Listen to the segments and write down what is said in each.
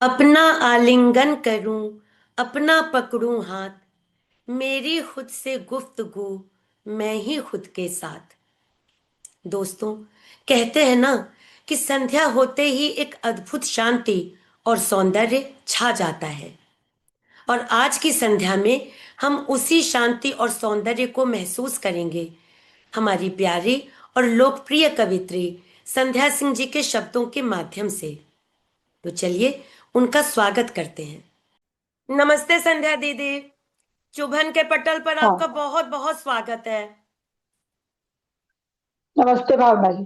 अपना आलिंगन करूं, अपना पकड़ूं हाथ, मेरी खुद से गुफ्तगू, मैं ही खुद के साथ। दोस्तों, कहते हैं ना कि संध्या होते ही एक अद्भुत शांति और सौंदर्य छा जाता है। और आज की संध्या में हम उसी शांति और सौंदर्य को महसूस करेंगे, हमारी प्यारी और लोकप्रिय कवित्री संध्या सिंह जी के शब्दों के माध्यम से। तो चलिए उनका स्वागत करते हैं। नमस्ते संध्या दीदी। चुभन के पटल पर आपका हाँ। बहुत बहुत स्वागत है। नमस्ते भावना जी।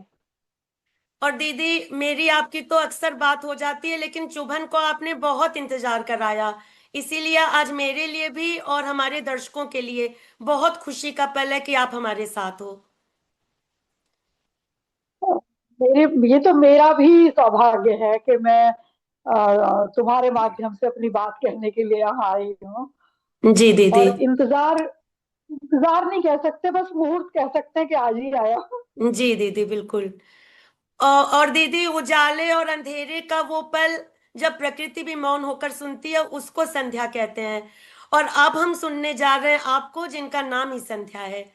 और दीदी, मेरी आपकी तो अक्सर बात हो जाती है, लेकिन चुभन को आपने बहुत इंतजार कराया। इसीलिए आज मेरे लिए भी और हमारे दर्शकों के लिए बहुत खुशी का पल है कि आप हमारे साथ हो। मेरे ये तो मेरा भी सौभाग्य है कि मैं तुम्हारे माध्यम से अपनी बात कहने के लिए यहाँ आई हूँ। जी दीदी। और इंतजार इंतजार नहीं कह सकते, बस मुहूर्त कह सकते हैं कि आज ही आया। जी दीदी, बिल्कुल। और दीदी, उजाले और अंधेरे का वो पल जब प्रकृति भी मौन होकर सुनती है, उसको संध्या कहते हैं। और अब हम सुनने जा रहे हैं आपको, जिनका नाम ही संध्या है।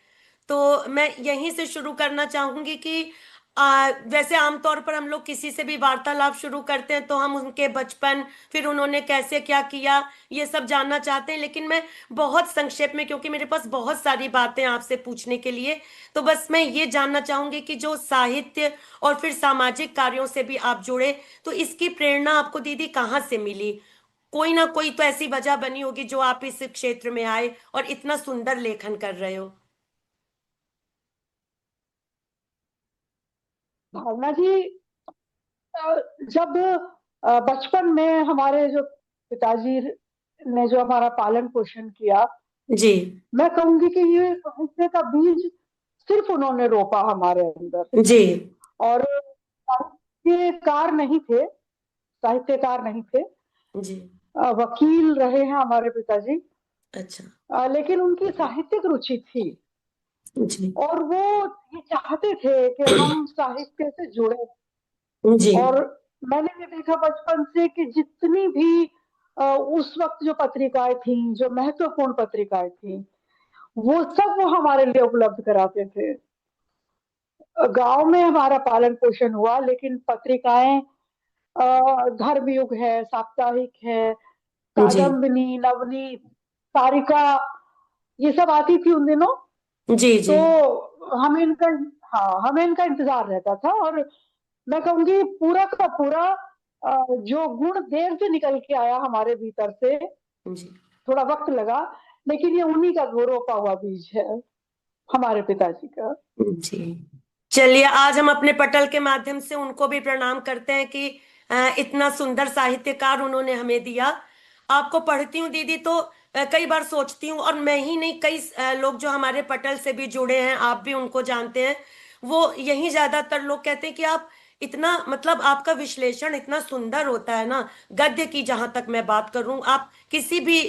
तो मैं यहीं से शुरू करना चाहूंगी कि वैसे आमतौर पर हम लोग किसी से भी वार्तालाप शुरू करते हैं तो हम उनके बचपन, फिर उन्होंने कैसे क्या किया, ये सब जानना चाहते हैं। लेकिन मैं बहुत संक्षेप में, क्योंकि मेरे पास बहुत सारी बातें आपसे पूछने के लिए, तो बस मैं ये जानना चाहूंगी कि जो साहित्य और फिर सामाजिक कार्यों से भी आप जुड़े, तो इसकी प्रेरणा आपको दीदी कहाँ से मिली? कोई ना कोई तो ऐसी वजह बनी होगी जो आप इस क्षेत्र में आए और इतना सुंदर लेखन कर रहे हो। भावना जी, जब बचपन में हमारे जो पिताजी ने जो हमारा पालन पोषण किया, जी। मैं कहूंगी कि ये साहित्य का बीज सिर्फ उन्होंने रोपा हमारे अंदर। जी। और साहित्यकार नहीं थे, साहित्यकार नहीं थे। जी। वकील रहे हैं हमारे पिताजी। अच्छा। लेकिन उनकी साहित्यिक रुचि थी। जी। और वो ये चाहते थे कि हम साहित्य से जुड़े। जी। और मैंने ये देखा बचपन से कि जितनी भी उस वक्त जो पत्रिकाएं थीं, जो महत्वपूर्ण पत्रिकाएं थीं, वो सब वो हमारे लिए उपलब्ध कराते थे। गांव में हमारा पालन पोषण हुआ, लेकिन पत्रिकाएं, धर्मयुग है, साप्ताहिक है, जी। कादम्बिनी, नवनीत, तारिका, ये सब आती थी उन दिनों। जी। जी। तो हमें इनका हाँ, हमें इनका इंतजार रहता था। और मैं कहूंगी पूरा का पूरा जो गुण देर से निकल के आया हमारे भीतर से, जी। थोड़ा वक्त लगा, लेकिन ये उन्हीं का वो रोपा हुआ बीज है, हमारे पिताजी का। जी। चलिए, आज हम अपने पटल के माध्यम से उनको भी प्रणाम करते हैं कि इतना सुंदर साहित्यकार उन्होंने हमें दिया। आपको पढ़ती हूँ दीदी तो कई बार सोचती हूँ, और मैं ही नहीं, कई लोग जो हमारे पटल से भी जुड़े हैं, आप भी उनको जानते हैं, वो यही ज्यादातर लोग कहते हैं कि आप इतना, मतलब आपका विश्लेषण इतना सुंदर होता है ना। गद्य की जहां तक मैं बात करूं, आप किसी भी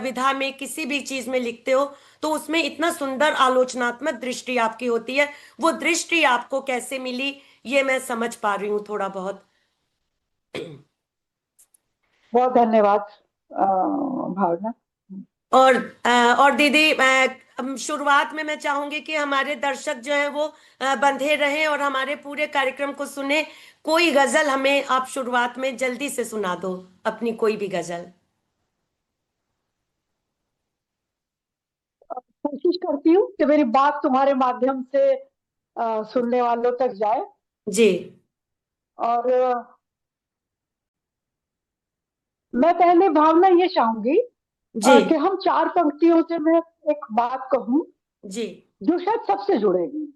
विधा में, किसी भी चीज में लिखते हो, तो उसमें इतना सुंदर आलोचनात्मक दृष्टि आपकी होती है। वो दृष्टि आपको कैसे मिली, ये मैं समझ पा रही हूँ थोड़ा बहुत। बहुत धन्यवाद भावना। और और दीदी, शुरुआत में मैं चाहूंगी कि हमारे दर्शक जो है वो बंधे रहें और हमारे पूरे कार्यक्रम को सुने। कोई गजल हमें आप शुरुआत में जल्दी से सुना दो, अपनी कोई भी गजल। कोशिश करती हूँ कि मेरी बात तुम्हारे माध्यम से सुनने वालों तक जाए। जी। और मैं पहले भावना ये चाहूंगी जी। कि हम चार पंक्तियों से मैं एक बात कहूं जी। जो शायद सबसे जुड़ेगी,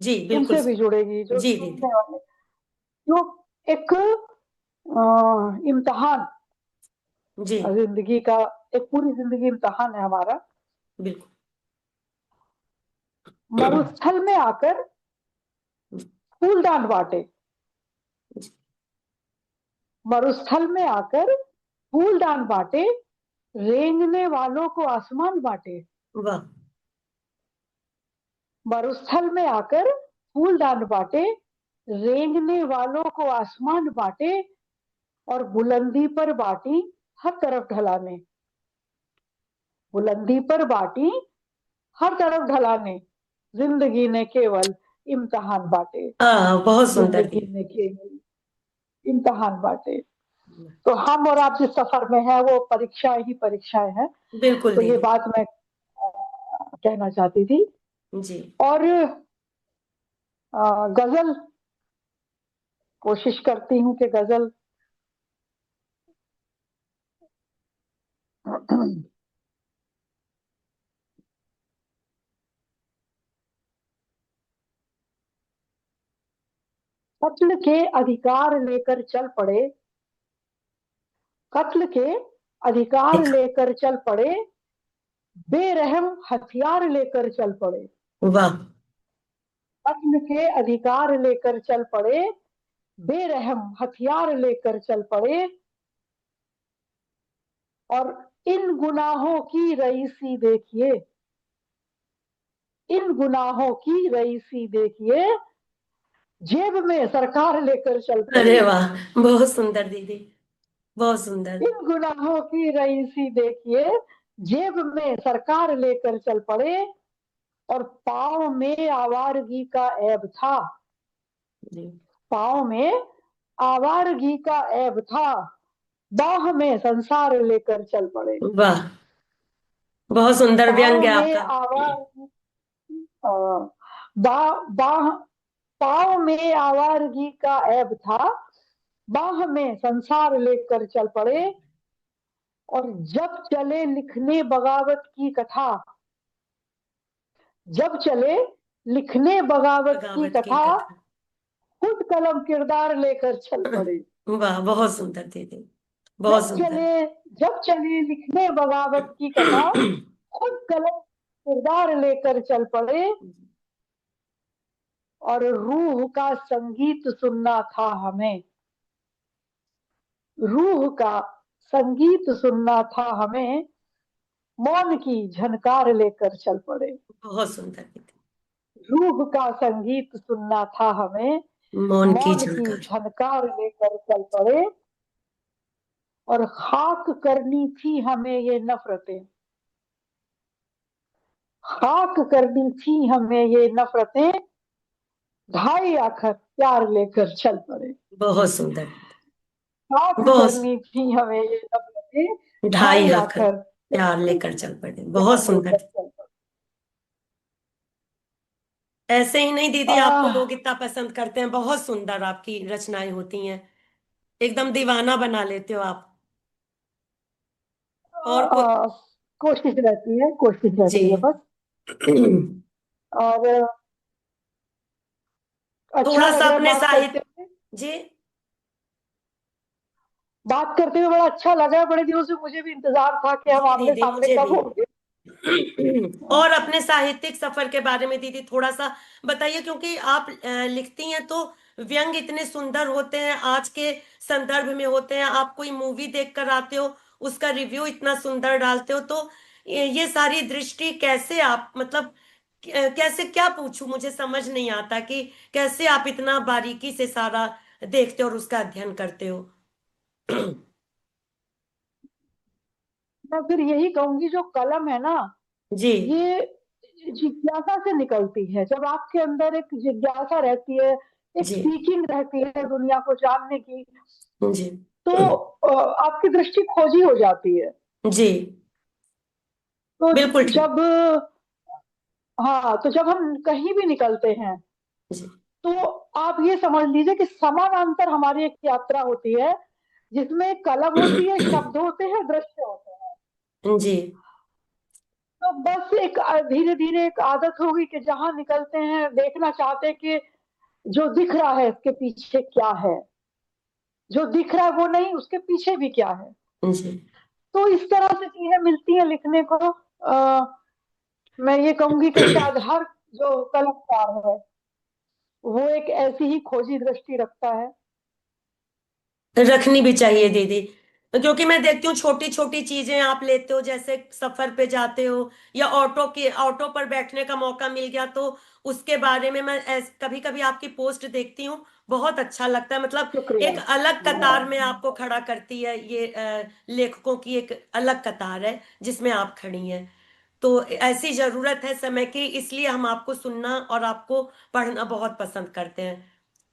जी, बिल्कुल। तुमसे भी जुड़ेगी, जो जी दीदी। सुनने वाले, जो एक इम्तहान, जी। जिंदगी का, एक पूरी जिंदगी इम्तहान है हमारा। बिल्कुल। मरुस्थल में आकर फूलदान बांटे, जी। मरुस्थल में आकर फूलदान बांटे, रेंगने वालों को आसमान बांटे। वाह। मरुस्थल में आकर फूलदान बांटे, रेंगने वालों को आसमान बांटे, और बुलंदी पर बाटी हर तरफ ढलाने, बुलंदी पर बाटी हर तरफ ढलाने, जिंदगी ने केवल इम्तिहान बांटे, बहुत सुंदर जिंदगी दी। ने केवल इम्तिहान बांटे। तो हम और आप जिस सफर में है वो परीक्षा ही परीक्षाएं हैं। बिल्कुल तो ये दीदी। बात मैं कहना चाहती थी। जी। और गजल कोशिश करती हूँ कि गजल कत्ल के अधिकार लेकर चल पड़े, कत्ल के अधिकार एक। लेकर चल पड़े, बेरहम हथियार लेकर चल पड़े, वाह। कत्ल के अधिकार लेकर चल पड़े, बेरहम हथियार लेकर चल पड़े, और इन गुनाहों की रईसी देखिए, इन गुनाहों की रईसी देखिए, जेब में सरकार लेकर चल पड़े, अरे वाह, बहुत सुंदर दीदी, बहुत सुंदर। इन गुनाहों की रईसी देखिए, जेब में सरकार लेकर चल पड़े, और पाँव में आवारगी का ऐब था, जी। पाँव में आवारगी का ऐब था, बाह में संसार लेकर चल पड़े, वाह, बहुत सुंदर व्यंग पाँव है में आपका। आवार बा, बाह पाँव में आवारगी का ऐब था, बाह में संसार लेकर चल पड़े, और जब चले लिखने बगावत की कथा, जब चले लिखने बगावत की बगावत की कथा, कथा। खुद कलम किरदार लेकर चल पड़े, वाह, बहुत सुंदर दीदी, बहुत जब सुंदर। चले जब चले लिखने बगावत की कथा, खुद कलम किरदार लेकर चल पड़े, और रूह का संगीत सुनना था हमें, रूह का संगीत सुनना था हमें, मौन की झनकार लेकर चल पड़े, बहुत सुंदर दीदी। रूह का संगीत सुनना था हमें, मौन की मौन की झनकार। झनकार लेकर चल पड़े, और खाक करनी थी हमें ये नफरतें, खाक करनी थी हमें ये नफरतें, ढाई आखर प्यार लेकर चल पड़े, बहुत सुंदर दीदी। खाक बहुत। करनी थी हमें ये नफरतें, ढाई ढाई आखर आखर प्यार लेकर चल पड़े, बहुत प्यार सुंदर। लेकर चल पड़े। ऐसे ही नहीं दीदी, आपको आह, लोग इतना पसंद करते हैं, बहुत सुंदर आपकी रचनाएं होती हैं, एकदम दीवाना बना लेते हो आप। और आह, कोशिश रहती है, कोशिश जी। रहती है बस। और अच्छा थोड़ा सा लग रहा है अपने बात करते साहित्य। हुए, जी। बात करते हुए बड़ा अच्छा लगा, बड़े दिनों से मुझे भी इंतजार था कि हम जी आमने दीदी, सामने मुझे कब भी। होंगे। और अपने साहित्यिक सफर के बारे में दीदी थोड़ा सा बताइए, क्योंकि आप लिखती हैं तो व्यंग इतने सुंदर होते हैं, आज के संदर्भ में होते हैं, आप कोई मूवी देख कर आते हो, उसका रिव्यू इतना सुंदर डालते हो, तो ये सारी दृष्टि कैसे आप, मतलब कैसे, क्या पूछूं, मुझे समझ नहीं आता कि कैसे आप इतना बारीकी से सारा देखते हो और उसका अध्ययन करते हो। मैं फिर यही कहूंगी, जो कलम है ना, जी। ये जिज्ञासा से निकलती है। जब आपके अंदर एक जिज्ञासा रहती है, एक जी। सीकिंग रहती है दुनिया को जानने की, जी। तो आपकी दृष्टि खोजी हो जाती है। जी। तो बिल्कुल ठीक। जब हाँ, तो जब हम कहीं भी निकलते हैं, जी। तो आप ये समझ लीजिए कि समानांतर हमारी एक यात्रा होती है, जिसमें कलम होती है, शब्द होते हैं, दृश्य होते हैं। जी। तो बस एक धीरे धीरे एक आदत होगी कि जहां निकलते हैं देखना चाहते हैं कि जो दिख रहा है इसके पीछे क्या है, जो दिख रहा है वो नहीं, उसके पीछे भी क्या है। जी। तो इस तरह से चीजें मिलती हैं लिखने को। मैं ये कहूंगी कि शायद हर जो कलमकार है वो एक ऐसी ही खोजी दृष्टि रखता है। रखनी भी चाहिए दीदी। क्योंकि मैं देखती हूँ छोटी छोटी चीजें आप लेते हो, जैसे सफर पे जाते हो या ऑटो पर बैठने का मौका मिल गया तो उसके बारे में मैं कभी कभी आपकी पोस्ट देखती हूँ, बहुत अच्छा लगता है। मतलब शुक्रिया। एक अलग हाँ कतार में आपको खड़ा करती है ये, लेखकों की एक अलग कतार है जिसमें आप खड़ी हैं। तो ऐसी जरूरत है समय की, इसलिए हम आपको सुनना और आपको पढ़ना बहुत पसंद करते हैं।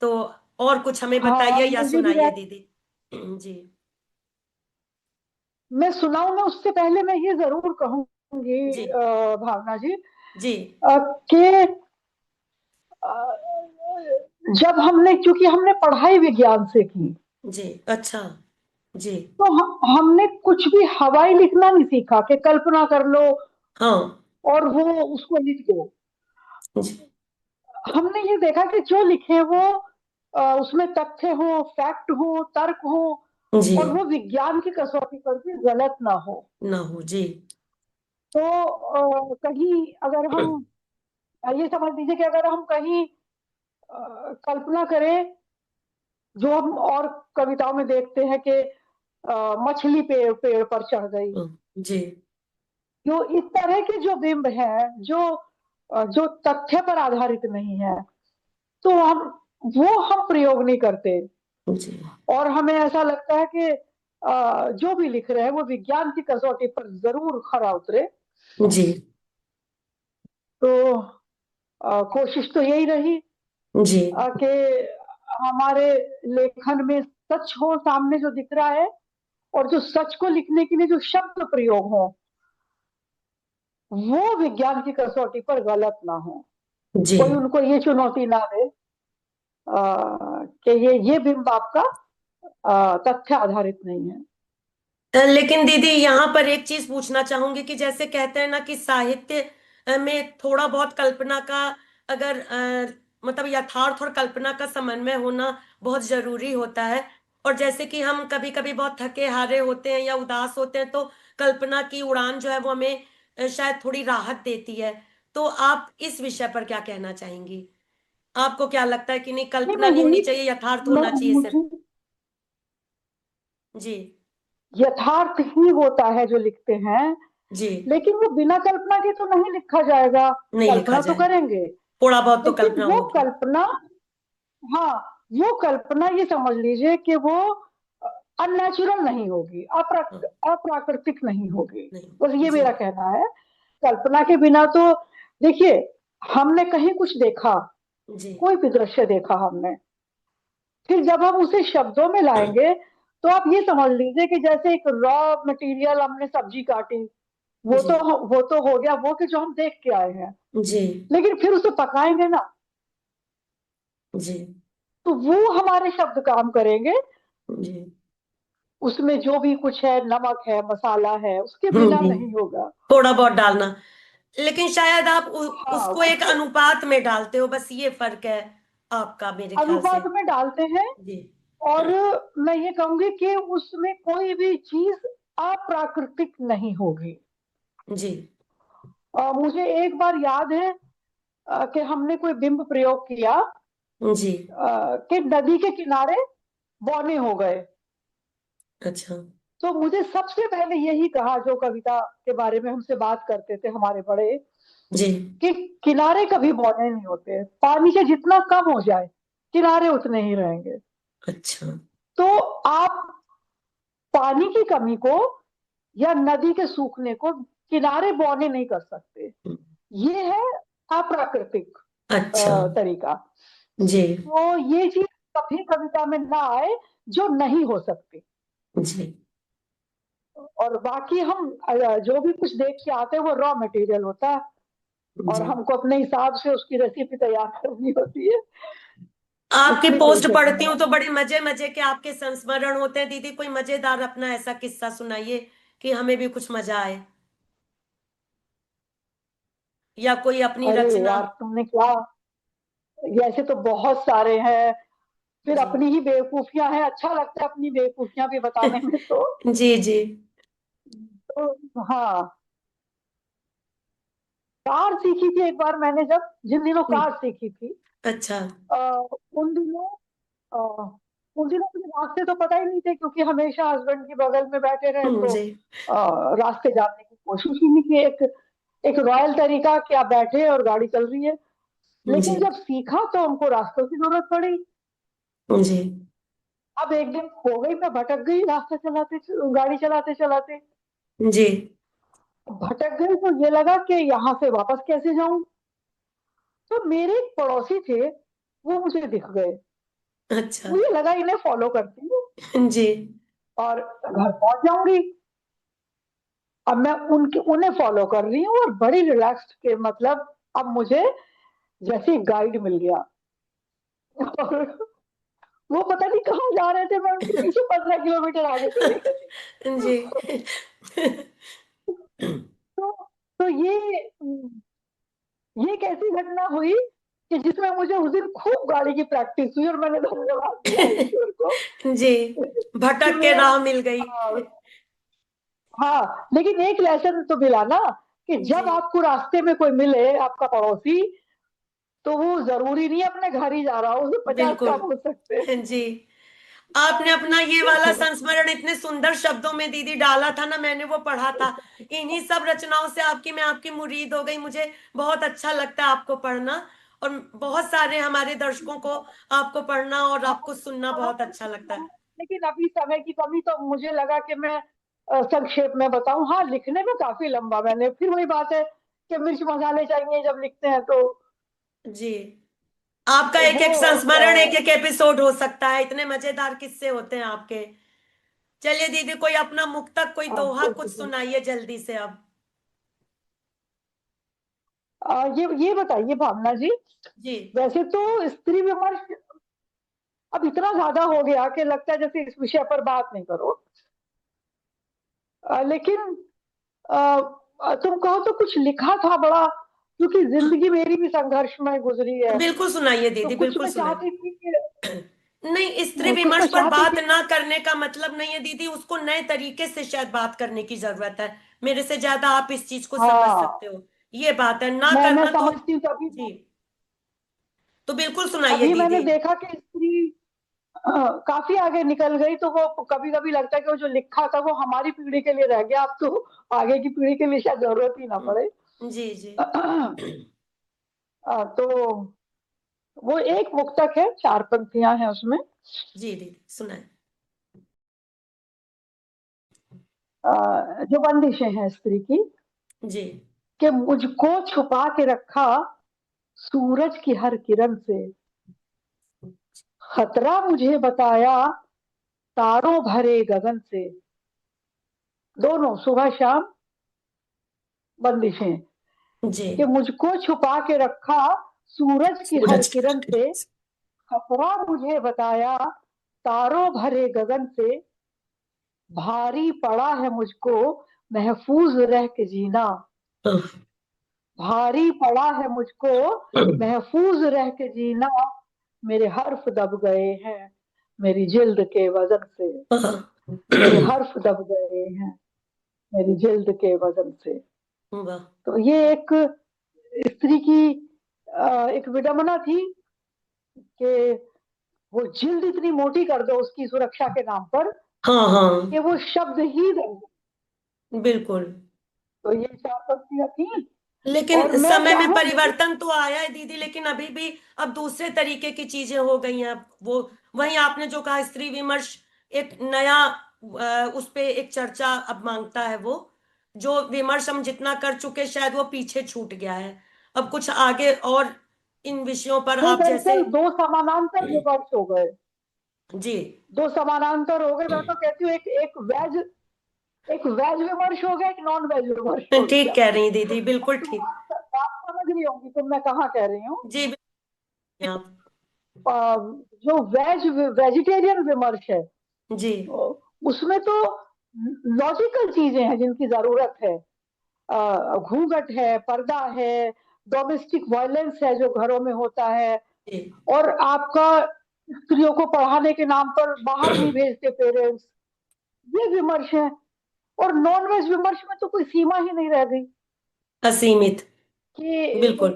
तो और कुछ हमें हाँ, बताइए या मुझे भी सुनाइए दीदी। जी। मैं सुनाऊं ना, उससे पहले मैं ये जरूर कहूंगी जी। भावना जी, जी। कि जब हमने, क्योंकि हमने पढ़ाई विज्ञान से की, जी। अच्छा। जी। तो हमने कुछ भी हवाई लिखना नहीं सीखा कि कल्पना कर लो हाँ। और वो उसको लिख दो। जी। हमने ये देखा कि जो लिखे वो उसमें तथ्य हो, फैक्ट हो, तर्क हो, जी। और वो विज्ञान की कसौटी पर भी गलत ना हो। ना हो। जी। तो कहीं अगर हम ये समझ लीजिए कि अगर हम कहीं कल्पना करें, जो हम और कविताओं में देखते हैं कि मछली पेड़ पेड़ पर चढ़ गई, जी। जो इस तरह के जो बिंब है, जो तथ्य पर आधारित नहीं है, तो हम प्रयोग नहीं करते। जी। और हमें ऐसा लगता है कि जो भी लिख रहे हैं वो विज्ञान की कसौटी पर जरूर खरा उतरे। जी। तो कोशिश तो यही रही जी। कि हमारे लेखन में सच हो सामने जो दिख रहा है, और जो सच को लिखने के लिए जो शब्द प्रयोग हो वो विज्ञान की कसौटी पर गलत ना हो। जी। कोई उनको ये चुनौती ना दे कि ये बिंब आपका तथ्य आधारित नहीं है। लेकिन दीदी यहाँ पर एक चीज पूछना चाहूंगी कि जैसे कहते हैं ना कि साहित्य में थोड़ा बहुत कल्पना का, अगर मतलब यथार्थ और कल्पना का समन्वय होना बहुत जरूरी होता है। और जैसे कि हम कभी कभी बहुत थके हारे होते हैं या उदास होते हैं तो कल्पना की उड़ान जो है वो हमें शायद थोड़ी राहत देती है। तो आप इस विषय पर क्या कहना चाहेंगी? आपको क्या लगता है कि नहीं, नहीं, कल्पना मैं नहीं होनी यही चाहिए, यथार्थ मैं होना चाहिए सिर्फ? मुझे जी। यथार्थ ही होता है जो लिखते हैं, जी। लेकिन वो बिना कल्पना के तो नहीं लिखा जाएगा। नहीं लिखा कल्पना तो जाए। करेंगे, थोड़ा बहुत तो लेकिन कल्पना वो होगी। कल्पना, हाँ, वो कल्पना ये समझ लीजिए कि वो अननेचुरल नहीं होगी, हाँ। अप्राकृतिक नहीं होगी। बस नहीं। ये जी। मेरा कहना है। कल्पना के बिना तो, देखिए, हमने कहीं कुछ देखा, जी। कोई भी दृश्य देखा हमने, फिर जब हम उसे शब्दों में लाएंगे तो आप ये समझ लीजिए कि जैसे एक रॉ मटेरियल, हमने सब्जी काटी, जी। वो तो हो गया वो कि जो हम देख के आए हैं, जी। लेकिन फिर उसे पकाएंगे ना, जी। तो वो हमारे शब्द काम करेंगे। जी। उसमें जो भी कुछ है, नमक है, मसाला है, उसके बिना जी। नहीं होगा। थोड़ा बहुत डालना, लेकिन शायद आप हाँ, उसको एक उसके अनुपात में डालते हो, बस ये फर्क है आपका मेरे ख्याल से। अनुपात में डालते हैं। जी। और मैं ये कहूंगी कि उसमें कोई भी चीज अप्राकृतिक नहीं होगी। जी। मुझे एक बार याद है कि हमने कोई बिंब प्रयोग किया जी। कि नदी के किनारे बौने हो गए। अच्छा। तो मुझे सबसे पहले यही कहा, जो कविता के बारे में हमसे बात करते थे हमारे बड़े, जी। कि किनारे कभी बौने नहीं होते, पानी से जितना कम हो जाए किनारे उतने ही रहेंगे। अच्छा। तो आप पानी की कमी को या नदी के सूखने को किनारे बौने नहीं कर सकते। ये है अप्राकृतिक अच्छा। तरीका। जी। तो ये चीज कभी कविता में ना आए जो नहीं हो सकती। जी। और बाकी हम जो भी कुछ देख के आते हैं वो रॉ मटेरियल होता है, और जी। हमको अपने हिसाब से उसकी रेसिपी तैयार करनी होती है। आपकी उसमें कोई पोस्ट शक पढ़ती नहीं हूँ है। तो बड़े मजे मजे के आपके संस्मरण होते हैं दीदी। कोई मजेदार अपना ऐसा किस्सा सुनाइए कि हमें भी कुछ मजा आए, या कोई अपनी अरे रचना। यार, तुमने क्या, ऐसे तो बहुत सारे हैं। फिर जी। अपनी ही बेवकूफियां हैं, अच्छा लगता है अपनी बेवकूफियां भी बताने में। जी। जी। तो हाँ, कार सीखी थी एक बार मैंने, जब जिन दिनों कार सीखी थी, अच्छा। उन दिनों उस दिन मुझे रास्ते तो पता ही नहीं थे, क्योंकि हमेशा हस्बैंड के बगल में बैठे रहे, तो जी। रास्ते जानने की कोशिश ही नहीं की। एक एक रॉयल तरीका कि आप बैठे और गाड़ी चल रही है। जी। लेकिन जब सीखा तो हमको रास्तों की जरूरत पड़ी। जी। अब एक दिन खो गई, मैं भटक गई रास्ता चलाते, गाड़ी चलाते चलाते जी। भटक गई। तो ये लगा कि यहाँ से वापस कैसे जाऊं। तो मेरे एक पड़ोसी थे, वो मुझे दिख गए। अच्छा। मुझे लगा इन्हें फॉलो करती हूँ जी। और घर पहुंच जाऊंगी। अब मैं उनके उन्हें फॉलो कर रही हूँ और बड़ी रिलैक्स्ड के मतलब, अब मुझे जैसे गाइड मिल गया। और वो पता नहीं कहाँ जा रहे थे, मैं उनके पीछे 15 किलोमीटर आगे चली गई। जी। तो तो ये एक ऐसी घटना हुई कि जिसमें मुझे उस दिन खूब गाड़ी की प्रैक्टिस हुई, और मैंने धन्यवाद दिया ईश्वर को जी, कि भटक के मेरा। राह मिल गई। हाँ, लेकिन एक लेसन तो मिला ना, कि जी, जब आपको रास्ते में कोई मिले आपका पड़ोसी, तो वो जरूरी नहीं अपने घर ही जा रहा हो, उससे 50 बिल्कुल। काम हो सकते हैं। जी, आपने अपना ये वाला संस्मरण इतने सुंदर शब्दों में दीदी डाला था ना, मैंने वो पढ़ा था। इन्हीं सब रचनाओं से आपकी मैं आपकी मुरीद हो गई। मुझे बहुत अच्छा लगता है आपको पढ़ना, और बहुत सारे हमारे दर्शकों को आपको पढ़ना और हाँ, आपको सुनना पढ़ा बहुत तो अच्छा लगता था, है। लेकिन अभी समय की कमी, तो मुझे लगा कि मैं संक्षेप में बताऊं। हाँ, लिखने में काफी लंबा, मैंने फिर वही बात है कि मिर्च मसाले चाहिए जब लिखते हैं तो। जी, आपका एक वो एक संस्मरण एक एक एपिसोड हो सकता है, इतने मजेदार किस्से होते हैं आपके। चलिए दीदी, कोई अपना मुक्तक, कोई दोहा कुछ सुनाइए जल्दी से अब। ये बताइए भावना जी, जी। वैसे तो स्त्री विमर्श अब इतना ज्यादा हो गया कि लगता है जैसे इस विषय पर बात नहीं करो। लेकिन तुम कहो तो कुछ लिखा था बड़ा, क्योंकि जिंदगी मेरी भी संघर्ष में गुजरी है। बिल्कुल सुनाइए तो दीदी, कुछ बिल्कुल मैं सुनाइए। चाहती थी कि नहीं, स्त्री कुछ विमर्श मैं पर चाहती बात थी ना करने का मतलब नहीं है दीदी, उसको नए तरीके से शायद बात करने की जरूरत है। मेरे से ज्यादा आप इस चीज को समझ सकते हाँ, हो। ये बात है, ना मैं करना तो। समझती हूँ। तो जी, तो बिल्कुल सुनाइए अभी मैंने दीदी। देखा कि स्त्री काफी आगे निकल गई, तो वो कभी कभी लगता है कि वो जो लिखा था वो हमारी पीढ़ी के लिए रह गया, अब तो आगे की पीढ़ी के लिए शायद जरूरत ही ना पड़े। जी। जी। तो वो एक मुक्तक है, 4 पंक्तियां हैं उसमें। जी दीदी, सुनाए। जो बंदिशें हैं स्त्री की, जी। कि मुझको छुपा के रखा सूरज की हर किरण से, खतरा मुझे बताया तारों भरे गगन से। दोनों सुबह शाम बंदिशें, जी। कि मुझको छुपा के रखा सूरज की हर सूरज की किरण किरण से, से। खतरा मुझे बताया तारों भरे गगन से। भारी पड़ा है मुझको महफूज रह के जीना, हाँ, भारी पड़ा है मुझको महफूज रह के जीना। मेरे हर्फ दब गए हैं मेरी जिल्द के वजन से, हाँ। मेरे हर्फ दब गए हैं मेरी जिल्द के वजन से। वाह। तो ये एक स्त्री की एक विडंबना थी कि वो जिल्द इतनी मोटी कर दो उसकी सुरक्षा के नाम पर, हाँ, हाँ, कि वो शब्द ही रह जाए। बिल्कुल। तो ये 4 पंक्तियां थी। और लेकिन मैं समय में चाहूंगी, परिवर्तन तो आया है दीदी, लेकिन अभी भी अब दूसरे तरीके की चीजें हो गई हैं। अब वो वही आपने जो कहा, स्त्री विमर्श एक नया उस पे एक चर्चा अब मांगता है। वो जो विमर्श हम जितना कर चुके, शायद वो पीछे छूट गया है। अब कुछ आगे और इन विषयों पर नहीं आप जैसे। दरअसल दो समानांतर विमर्श हो गए। जी, 2 समानांतर हो गए। मैं तो कहती हूँ एक वेज विमर्श हो गया, एक नॉन वेज विमर्श हो ठीक गया। कह रही हैं दीदी, अब बिल्कुल तुम ठीक। बात समझ रही होंगी, तुम मैं कहाँ कह रही हूँ। जी, बिल्कुल आप। अ, जो वेजिटेरियन विमर्श है, जी। उसमें तो लॉजिकल चीजें हैं जिनकी जरूरत है। घूंघट है, पर्दा है, डोमेस्टिक वायलेंस है जो घरों में होता है, जी। और आपका स्त्रियों को पढ़ाने के नाम पर बाहर नहीं भेजते पेरेंट्स, ये विमर्श है। और नॉन वेज विमर्श में तो कोई सीमा ही नहीं रह गई असीमित। कि बिल्कुल।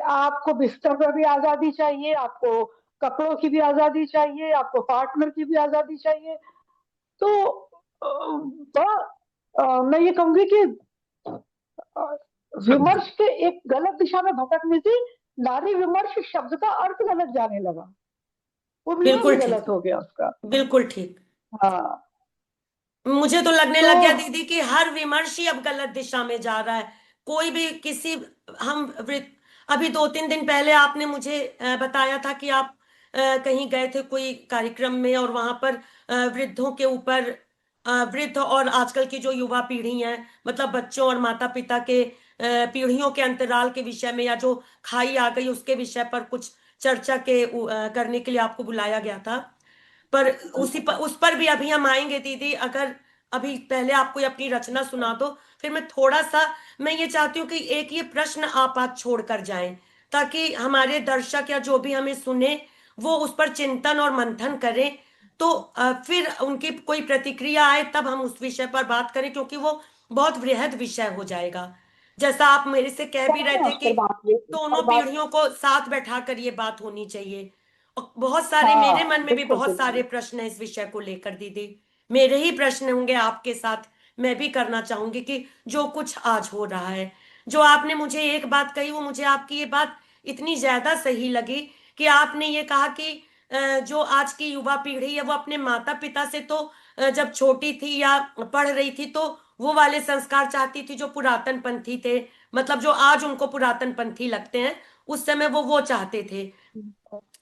आपको बिस्तर पर भी आजादी चाहिए, आपको कपड़ों की भी आजादी चाहिए, आपको पार्टनर की भी आजादी चाहिए। तो बड़ा मैं ये कहूंगी कि अ, विमर्श के एक गलत दिशा में भटकने से नारी विमर्श शब्द का अर्थ गलत जाने लगा, वो मीनिंग ही बिल्कुल ठीक। गलत हो गया उसका। बिल्कुल ठीक। हाँ। मुझे तो लगने तो लग गया दीदी कि हर विमर्श ही अब गलत दिशा में जा रहा है। कोई भी किसी हम अभी 2-3 दिन पहले आपने मुझे बताया था कि आप कहीं गए थे कोई कार्यक्रम में, और वहां पर वृद्धों के ऊपर वृद्ध और आजकल की जो युवा पीढ़ी है, मतलब बच्चों और माता पिता के पीढ़ियों के अंतराल के विषय में, या जो खाई आ गई उसके विषय पर कुछ चर्चा करने के लिए आपको बुलाया गया था। पर उस पर भी अभी हम आएंगे दीदी। अगर अभी पहले आप कोई अपनी रचना सुना दो, फिर मैं थोड़ा सा, मैं ये चाहती हूँ कि एक ये प्रश्न आप आज छोड़ कर जाएं, ताकि हमारे दर्शक या जो भी हमें सुने वो उस पर चिंतन और मंथन करें। तो फिर उनकी कोई प्रतिक्रिया आए तब हम उस विषय पर बात करें, क्योंकि वो बहुत वृहद विषय हो जाएगा। जैसा आप मेरे से कह भी रहे करते हैं थे उस कि उस पर दोनों बात। पीढ़ियों को साथ बैठा कर ये बात होनी चाहिए। और बहुत सारे मेरे हाँ मन में भी बिल्कुल बहुत सारे बिल्कुल। प्रश्न हैं इस विषय को लेकर दीदी। मेरे ही प्रश्न होंगे आपके साथ। मैं भी करना चाहूंगी कि जो कुछ आज हो रहा है, जो आपने मुझे एक बात कही, वो मुझे आपकी ये बात इतनी ज्यादा सही लगी कि आपने ये कहा कि जो आज की युवा पीढ़ी है वो अपने माता पिता से तो जब छोटी थी या पढ़ रही थी तो वो वाले संस्कार चाहती थी जो पुरातन पंथी थे, मतलब जो आज उनको पुरातन पंथी लगते हैं, उस समय वो चाहते थे।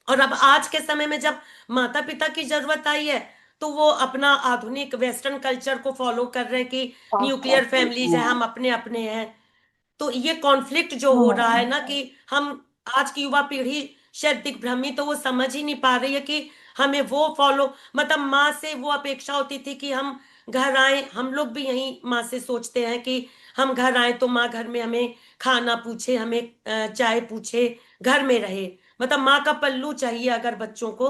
और अब आज के समय में जब माता पिता की जरूरत आई है, तो वो अपना आधुनिक वेस्टर्न कल्चर को फॉलो कर रहे हैं कि पास न्यूक्लियर पास फैमिलीज है, हम अपने अपने हैं। तो ये कॉन्फ्लिक्ट जो हो रहा है हम्म। ना, कि हम आज की युवा पीढ़ी शायद दिग्भ्रमी, तो वो समझ ही नहीं पा रही है कि हमें वो फॉलो, मतलब माँ से वो अपेक्षा होती थी कि हम घर आए, हम लोग भी यही माँ से सोचते हैं कि हम घर आए तो माँ घर में हमें खाना पूछे, हमें चाय पूछे, घर में रहे, मतलब माँ का पल्लू चाहिए अगर बच्चों को।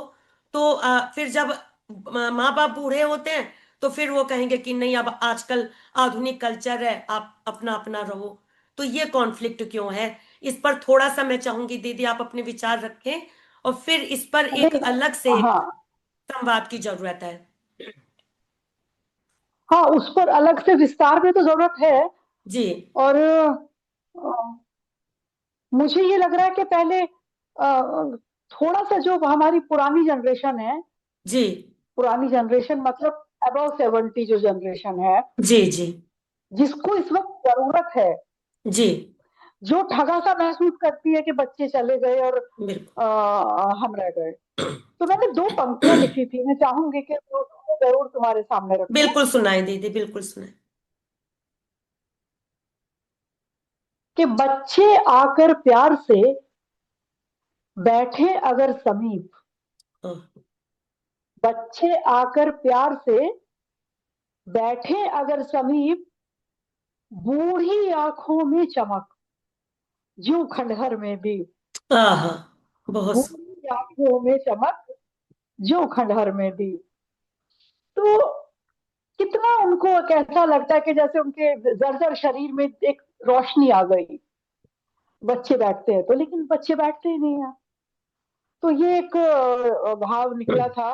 तो फिर जब माँ बाप बूढ़े होते हैं तो फिर वो कहेंगे कि नहीं, अब आजकल आधुनिक कल्चर है, आप अपना अपना रहो। तो ये कॉन्फ्लिक्ट क्यों है? इस पर थोड़ा सा मैं चाहूंगी दीदी आप अपने विचार रखें, और फिर इस पर एक नहीं। अलग से एक हाँ संवाद की जरूरत है। हाँ, उस पर अलग से विस्तार में तो जरूरत है। जी। और मुझे ये लग रहा है कि पहले थोड़ा सा जो हमारी पुरानी जनरेशन है, जी। पुरानी जनरेशन मतलब अबव 70 जो जनरेशन है, जी। जी। जिसको इस वक्त जरूरत है, जी। जो ठगा सा महसूस करती है कि बच्चे चले गए और बिल्कुल। हम रह गए। तो मैंने दो पंक्तियां लिखी थी, मैं चाहूंगी कि वो जरूर तुम्हारे सामने रखूं। बिल्कुल सुनाए दीदी, बिल्कुल सुनाए। कि बच्चे आकर प्यार से बैठे अगर समीप, ओह, बच्चे आकर प्यार से बैठे अगर समीप, बूढ़ी आंखों में चमक, ज्यों खंडहर में भी, आहा, बहुत। बूढ़ी आंखों में चमक, ज्यों खंडहर में भी। तो कितना उनको कैसा लगता है कि जैसे उनके जर्जर शरीर में एक रोशनी आ गई। बच्चे बैठते हैं तो, लेकिन बच्चे बैठते ही नहीं है। तो ये एक भाव निकला था।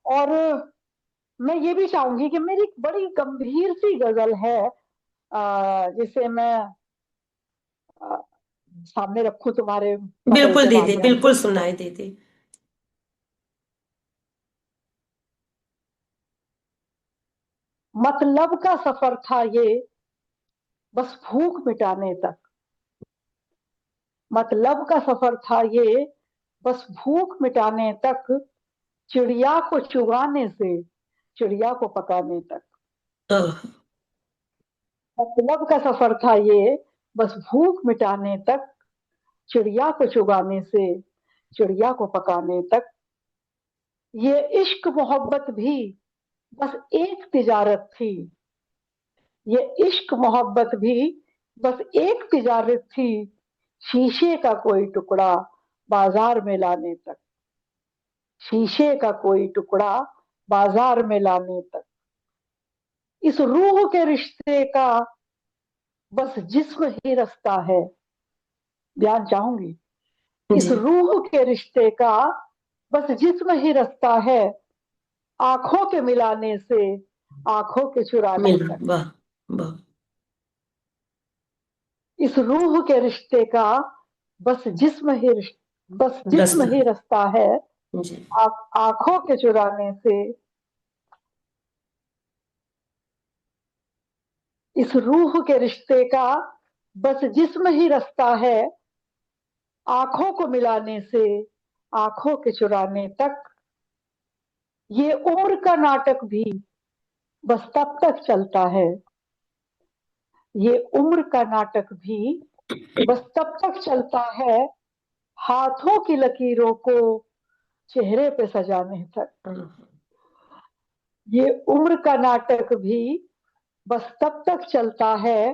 और मैं ये भी चाहूंगी कि मेरी एक बड़ी गंभीर सी गजल है, जिसे मैं अ, सामने रखूं तुम्हारे पटल बिल्कुल के दीदी, माध्यम से। बिल्कुल सुनाए दीदी। मतलब का सफर था ये, बस भूख मिटाने तक। मतलब का सफर था ये, बस भूख मिटाने तक, चिड़िया को चुगाने से चिड़िया को पकाने तक। ओह, मतलब का सफर था ये, बस भूख मिटाने तक, चिड़िया को चुगाने से चिड़िया को पकाने तक। ये इश्क मोहब्बत भी बस एक तिजारत थी, ये इश्क मोहब्बत भी बस एक तिजारत थी, शीशे का कोई टुकड़ा बाजार में लाने तक, शीशे का कोई टुकड़ा बाजार में लाने तक। इस रूह के रिश्ते का बस जिस्म ही रास्ता है। बयान चाहूंगी इस जी रूह के रिश्ते का बस जिस्म ही रास्ता है, आंखों के मिलाने से आंखों के चुराने मिल तक। वाह वाह। इस रूह के रिश्ते का बस जिस्म ही बस जिस्म रास्ता ही रास्ता है, जी आंखों के चुराने से। इस रूह के रिश्ते का बस जिस्म ही रास्ता है, आंखों को मिलाने से आंखों के चुराने तक। ये उम्र का नाटक भी बस तब तक चलता है, ये उम्र का नाटक भी बस तब तक चलता है, हाथों की लकीरों को चेहरे पे सजाने तक। हाँ, ये उम्र का नाटक भी बस तब तक चलता है,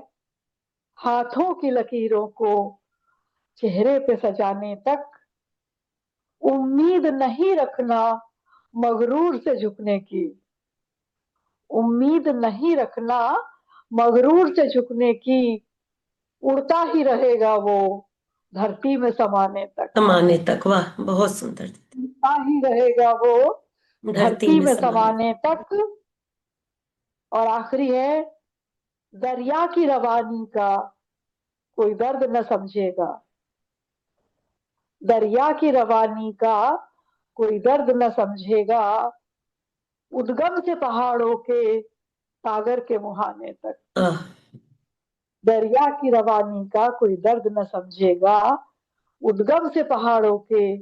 हाथों की लकीरों को चेहरे पे सजाने तक। उम्मीद नहीं रखना मगरूर से झुकने की, उम्मीद नहीं रखना मगरूर से झुकने की। उड़ता ही रहेगा वो धरती में समाने तक, समाने तक वाह बहुत सुंदर दीदी। उड़ता ही रहेगा वो धरती धरती में में समाने समाने तक। और आखिरी है, दरिया की रवानी का कोई दर्द न समझेगा, दरिया की रवानी का कोई दर्द न समझेगा। उद्गम से पहाड़ों के सागर के मुहाने तक, आह, दरिया की रवानी का कोई दर्द न समझेगा। उद्गम से पहाड़ों के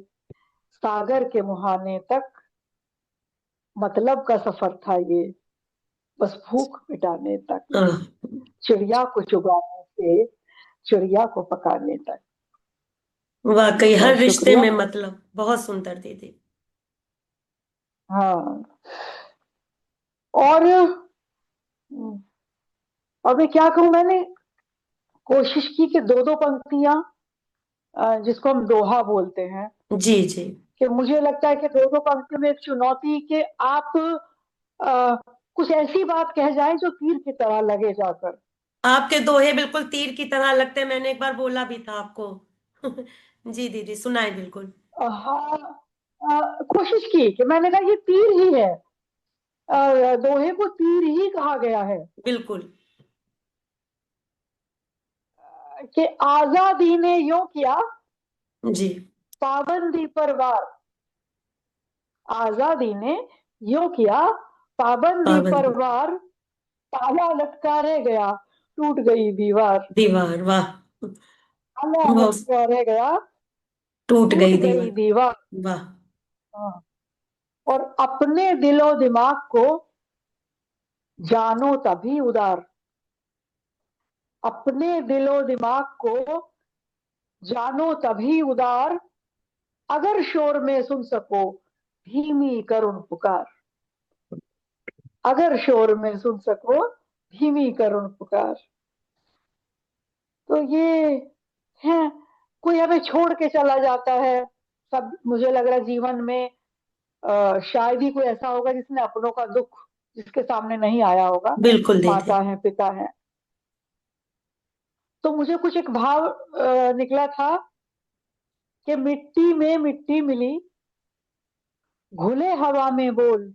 सागर के मुहाने तक। मतलब का सफर था ये, बस भूख मिटाने तक, आह, चिड़िया को चुगाने से चिड़िया को पकाने तक। वाकई हर बहुत रिश्ते शुक्रिया। में मतलब बहुत सुंदर दीदी। हाँ। और अब मैं क्या कहूँ, मैंने कोशिश की कि दो दो पंक्तियां, जिसको हम दोहा बोलते हैं, जी जी। कि मुझे लगता है कि दो दो पंक्तियों में एक चुनौती कि आप अ, कुछ ऐसी बात कह जाएं जो तीर की तरह लगे जाकर। आपके दोहे बिल्कुल तीर की तरह लगते हैं, मैंने एक बार बोला भी था आपको। जी दीदी सुनाए बिल्कुल। हाँ। कोशिश की कि मैंने कहा ये तीर ही है, दोहे को तीर ही कहा गया है। बिल्कुल। कि आजादी ने यूं किया जी। पाबंदी पर वार, आजादी ने यूं किया पाबंदी पर पाबंदी वार, ताला लटका रह गया टूट गई दीवार, दीवार वाह। ताला बहुत लटका रह गया टूट टूट गई गई दीवार दीवार। वाह। हाँ। और अपने दिलो दिमाग को जानो तभी उदार, अपने दिलो दिमाग को जानो तभी उदार, अगर शोर में सुन सको धीमी करुण पुकार, अगर शोर में सुन सको धीमी करुण पुकार। तो ये है, कोई हमें छोड़ के चला जाता है। सब मुझे लग रहा है जीवन में शायद ही कोई ऐसा होगा जिसने अपनों का दुख जिसके सामने नहीं आया होगा। बिल्कुल दीदी। माता है, पिता है। तो मुझे कुछ एक भाव निकला था कि मिट्टी में मिट्टी मिली घुले हवा में बोल,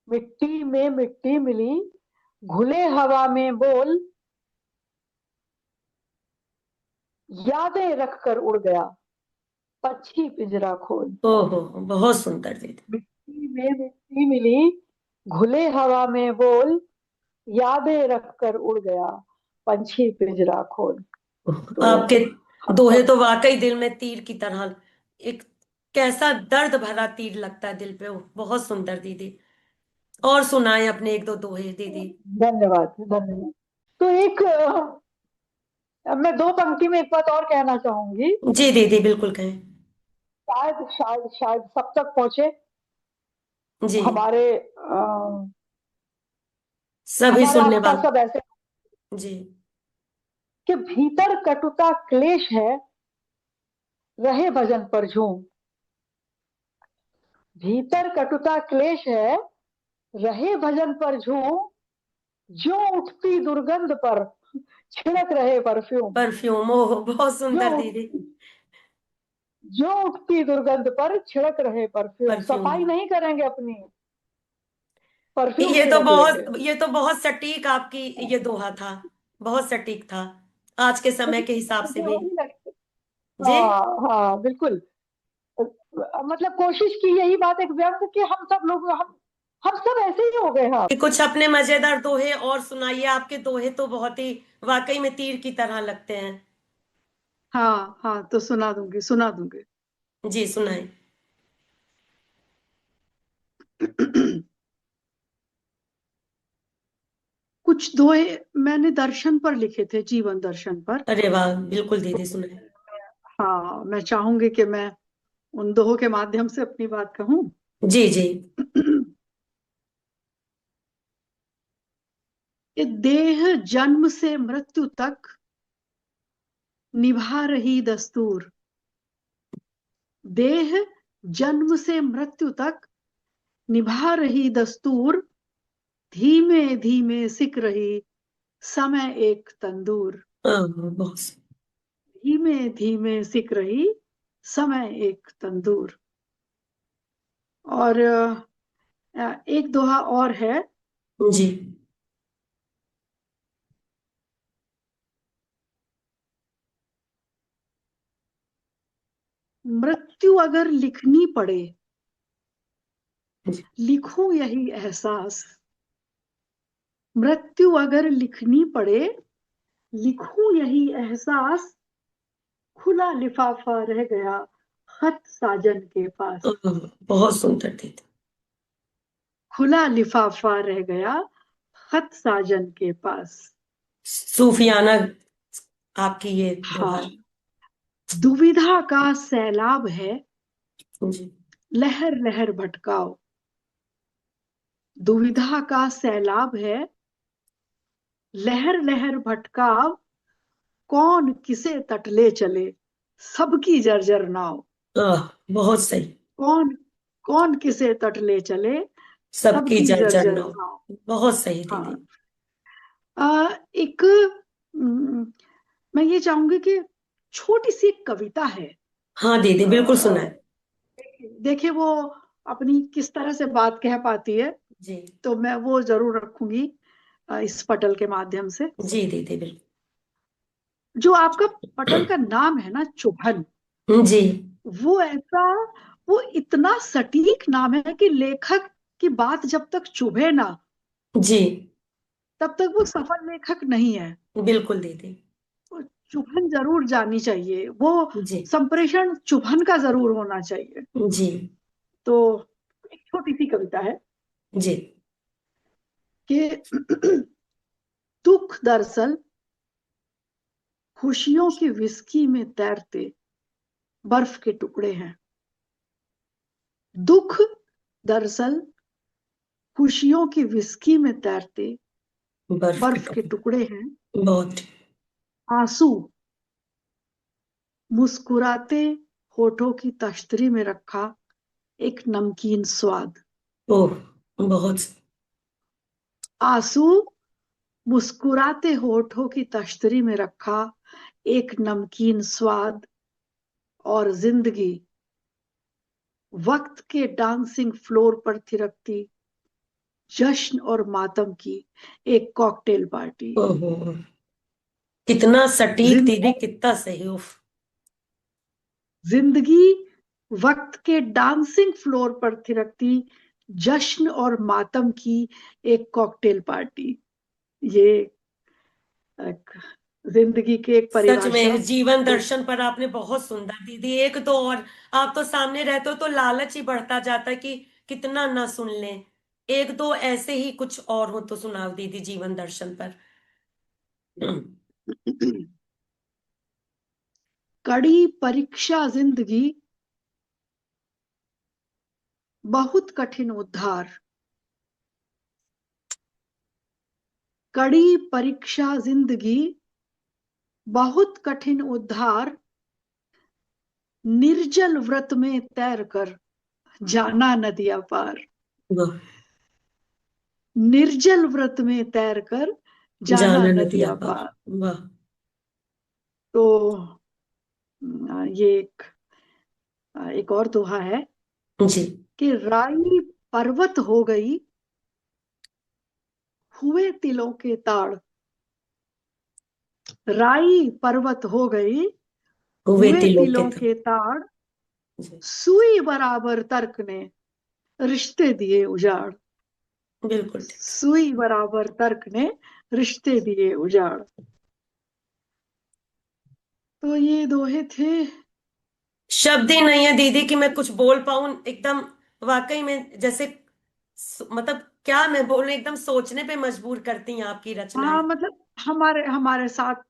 मिट्टी में मिट्टी मिली घुले हवा में बोल, यादें रख कर उड़ गया पक्षी पिंजरा खोल। ओहो बहुत सुंदर दीदी। मिट्टी में मिट्टी मिली घुले हवा में बोल, यादें रख कर उड़ गया पंछी पिंजरा खोल। तो आपके हम दोहे सब। तो वाकई दिल में तीर की तरह, एक कैसा दर्द भरा तीर लगता है दिल पे। वो बहुत सुंदर दीदी। और सुनाए अपने एक दो दोहे दीदी। धन्यवाद धन्यवाद। तो एक मैं दो पंक्ति में एक बात और कहना चाहूंगी, जी दीदी बिल्कुल कहें। शायद शायद शायद सब तक पहुंचे जी। हमारे सभी हमारे सुनने आसपास सब वाले। ऐसे। जी। कि भीतर कटुता क्लेश है रहे भजन पर झूम, भीतर कटुता क्लेश है रहे भजन पर झूम, जो उठती दुर्गंध पर छिड़क रहे परफ्यूम, परफ्यूम ओह बहुत जो सुंदर उठ, दीदी। जो उठती दुर्गंध पर छिड़क रहे परफ्यूम, परफ्यूम। सफाई नहीं करेंगे अपनी, परफ्यूम छिड़क लेंगे। ये तो बहुत सटीक आपकी ये दोहा था, बहुत सटीक था आज के समय के हिसाब से मुझे भी। वही लगता। जी। हाँ हाँ बिल्कुल। मतलब कोशिश की यही बात एक व्यंग कि हम सब लोग, हम सब ऐसे ही हो गए हैं। कि कुछ अपने मजेदार दोहे और सुनाइए, आपके दोहे तो बहुत ही वाकई में तीर की तरह लगते हैं। हाँ हाँ, तो सुना दूंगी, सुना दूंगी। जी सुनाए। कुछ दोहे मैंने दर्शन पर लिखे थे, जीवन दर्शन पर। अरे वाह, बिल्कुल दीदी सुनाए। हाँ, मैं चाहूंगी कि मैं उन दोहों के माध्यम से अपनी बात कहूं। जी जी। कि देह जन्म से मृत्यु तक निभा रही दस्तूर, देह जन्म से मृत्यु तक निभा रही दस्तूर, धीमे धीमे सिक रही समय एक तंदूर, हाँ, बहुत। धीमे धीमे सिक रही समय एक तंदूर। और एक दोहा और है। जी मृत्यु अगर लिखनी पड़े, जी। लिखूं यही एहसास, मृत्यु अगर लिखनी पड़े, लिखूं यही एहसास, खुला लिफाफा रह गया खत साजन के पास, बहुत सुंदर दीदी। खुला लिफाफा रह गया खत साजन के पास। सूफियाना आपकी ये दोहा हाँ, है। दुविधा का सैलाब है, जी। लहर लहर भटकाओ, दुविधा का सैलाब है, लहर लहर भटकाव, कौन किसे तट ले चले, सबकी जर्जर नाव, बहुत सही। कौन कौन किसे तट ले चले, सबकी सबकी जर्जर जर्जर नौ। नाव। बहुत सही दीदी। हाँ। एक मैं ये चाहूंगी कि छोटी सी एक कविता है। हाँ दीदी बिल्कुल सुनाए। अ, देखिए वो अपनी किस तरह से बात कह पाती है, जी तो मैं वो जरूर रखूंगी इस पटल के माध्यम से। जी दीदी बिल्कुल। जो आपका पटल का नाम है ना, चुभन, जी वो ऐसा, वो इतना सटीक नाम है कि लेखक की बात जब तक चुभे ना, जी तब तक वो सफल लेखक नहीं है। बिल्कुल दीदी। वो चुभन जरूर जानी चाहिए, वो जी संप्रेषण चुभन का जरूर होना चाहिए। जी तो एक छोटी सी कविता है जी। कि दुख दरअसल खुशियों की विस्की में तैरते बर्फ के टुकड़े हैं, दुख दरअसल खुशियों की विस्की में तैरते बर्फ के बर्फ के टुकड़े। टुकड़े हैं, बहुत। आंसू मुस्कुराते होठों की तश्तरी में रखा एक नमकीन स्वाद, ओह बहुत। आंसू मुस्कुराते होठों की तश्तरी में रखा एक नमकीन स्वाद, और जिंदगी वक्त के डांसिंग फ्लोर पर थिरकती जश्न और मातम की एक कॉकटेल पार्टी। ओहो, कितना सटीक जिन दीदी, कितना सही। उफ। जिंदगी वक्त के डांसिंग फ्लोर पर थिरकती जश्न और मातम की एक कॉकटेल पार्टी। ये एक जिंदगी की एक सच परिभाषा। में जीवन तो दर्शन पर आपने बहुत सुंदर दीदी। एक तो और, आप तो सामने रहते हो तो लालच ही बढ़ता जाता है कि कितना ना सुन लें। एक दो ऐसे ही कुछ और हो तो सुनाओ दीदी जीवन दर्शन पर। कड़ी परीक्षा जिंदगी, बहुत कठिन उद्धार, कड़ी परीक्षा जिंदगी, बहुत कठिन उद्धार, निर्जल व्रत में तैर कर जाना नदिया पार, वाह। निर्जल व्रत में तैर कर जाना जाना नदिया नदिया पार। पार। वाह। तो ये एक एक और दोहा है जी। कि राई पर्वत हो गई, हुए तिलों के ताड़। राई पर्वत हो गई, हुए हुए तिलों के तिलों तो। के ताड़। जी। सुई बराबर तर्क ने रिश्ते दिए उजाड़। बिल्कुल ठीक। सुई बराबर तर्क ने रिश्ते दिए उजाड़। तो ये दोहे थे। शब्द ही नहीं है दीदी कि मैं कुछ बोल पाऊं एकदम। वाकई में जैसे मतलब क्या मैं बोलूं, एकदम सोचने पे मजबूर करती हैं आपकी रचनाएं। हाँ, मतलब हमारे हमारे साथ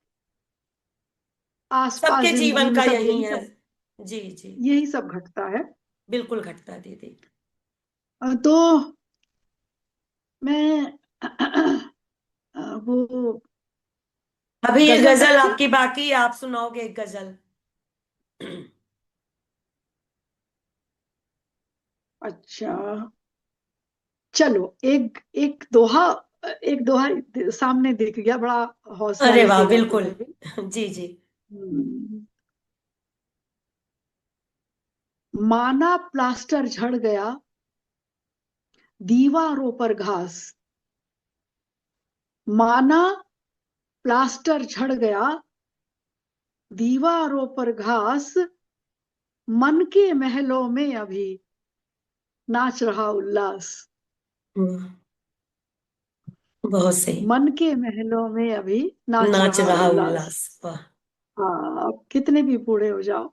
आसपास सबके जिंदगी जीवन में का सब यही यही है। सब जी जी। यही सब घटता है। बिल्कुल घटता है दीदी। तो मैं वो अभी एक गजल गजल रखें। आपकी बाकी है, आप सुनाओगे एक गजल। अच्छा, चलो एक एक दोहा, एक दोहा सामने दिख गया, बड़ा हौसला अरे ही वाह, देगा बिल्कुल। तुम्हें भी। जी जी। हम्म, माना प्लास्टर झड़ गया, दीवारों पर घास। माना प्लास्टर झड़ गया, दीवारों पर घास। मन के महलों में अभी नाच रहा उल्लास। वाह, बहुत सही। मन के महलों में अभी नाच नाच रहा रहा उल्लास। उल्लास, वाह। हाँ, अब कितने भी बूढ़े हो जाओ।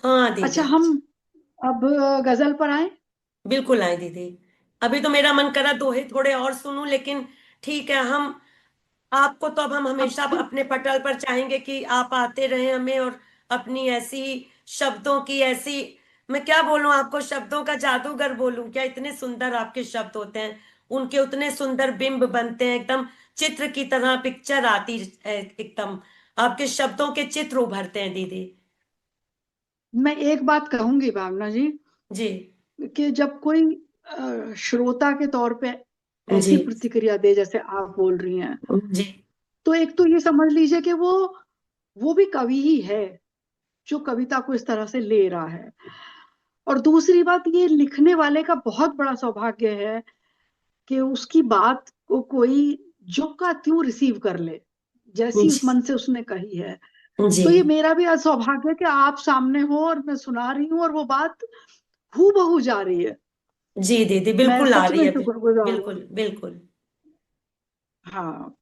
हाँ अच्छा, दीदी। हम अब गजल पर आए। बिल्कुल आए दीदी। अभी तो मेरा मन करा दोहे थोड़े और सुनूं, लेकिन ठीक है। हम आपको तो अब हम अब हमेशा फिर अपने पटल पर चाहेंगे कि आप आते रहें हमें, और अपनी ऐसी शब्दों की ऐसी, मैं क्या बोलूं आपको, शब्दों का जादूगर बोलूं क्या, इतने सुंदर आपके शब्द होते हैं। उनके उतने सुंदर बिंब बनते हैं, एकदम चित्र की तरह पिक्चर आती है एकदम। आपके शब्दों के चित्र उभरते हैं दीदी। मैं एक बात कहूंगी भावना जी, जी कि जब कोई श्रोता के तौर पे जी ऐसी प्रतिक्रिया दे जैसे आप बोल रही हैं, जी तो एक तो ये समझ लीजिए कि वो भी कवि ही है जो कविता को इस तरह से ले रहा है। और दूसरी बात, ये लिखने वाले का बहुत बड़ा सौभाग्य है कि उसकी बात को कोई जो का त्यों रिसीव कर ले, जैसी उस जी मन से उसने कही है। जी तो ये मेरा भी आज सौभाग्य है कि आप सामने हो और मैं सुना रही हूँ और वो बात हूबहू बहू जा रही है। जी दीदी, मैं बिल्कुल आ सच रही में है। शुक्रगुजार हूँ। बिल्कुल बिल्कुल। हाँ।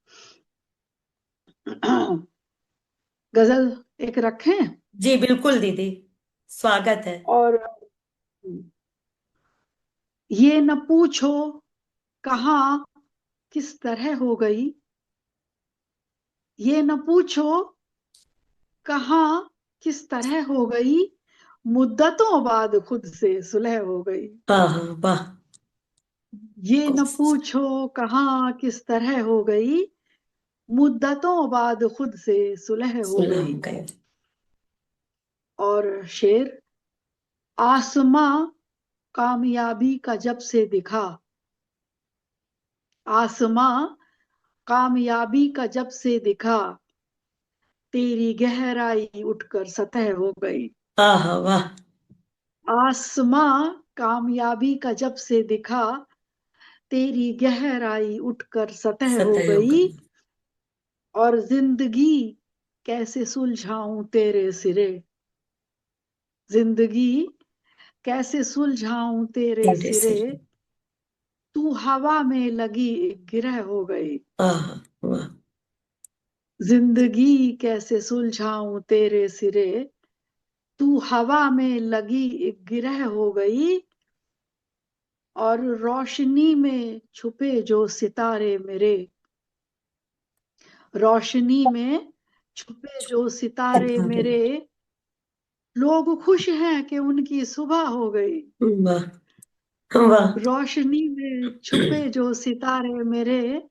गजल एक रखें। जी बिल्कुल दीदी, स्वागत है। और ये न पूछो कहाँ किस तरह हो गई। ये न पूछो कहाँ किस तरह हो गई, मुद्दतों बाद खुद से सुलह हो गई। हाँ हाँ, वाह। ये न पूछो कहाँ किस तरह हो गई, मुद्दतों बाद खुद से सुलह हो सुलह गई। हो गए। और शेर, आसमां कामयाबी का जब से दिखा। आसमां कामयाबी का जब से दिखा, तेरी गहराई उठकर सतह हो गई। हाँ हाँ, वाह। आसमां कामयाबी का जब से दिखा, तेरी गहराई उठकर सतह हो सतह हो गई। गई। और जिंदगी कैसे सुलझाऊं तेरे सिरे। जिंदगी कैसे सुलझाऊं तेरे तेरे सिरे, सिर। तू हवा में लगी एक गिरह हो गई। हाँ हाँ, वाह। जिंदगी कैसे सुलझाऊं तेरे सिरे, तू हवा में लगी एक गिरह हो गई। और रोशनी में छुपे जो सितारे मेरे, रोशनी में छुपे जो सितारे मेरे, लोग खुश हैं कि उनकी सुबह हो गई। वाह वाह। रोशनी में छुपे जो सितारे मेरे,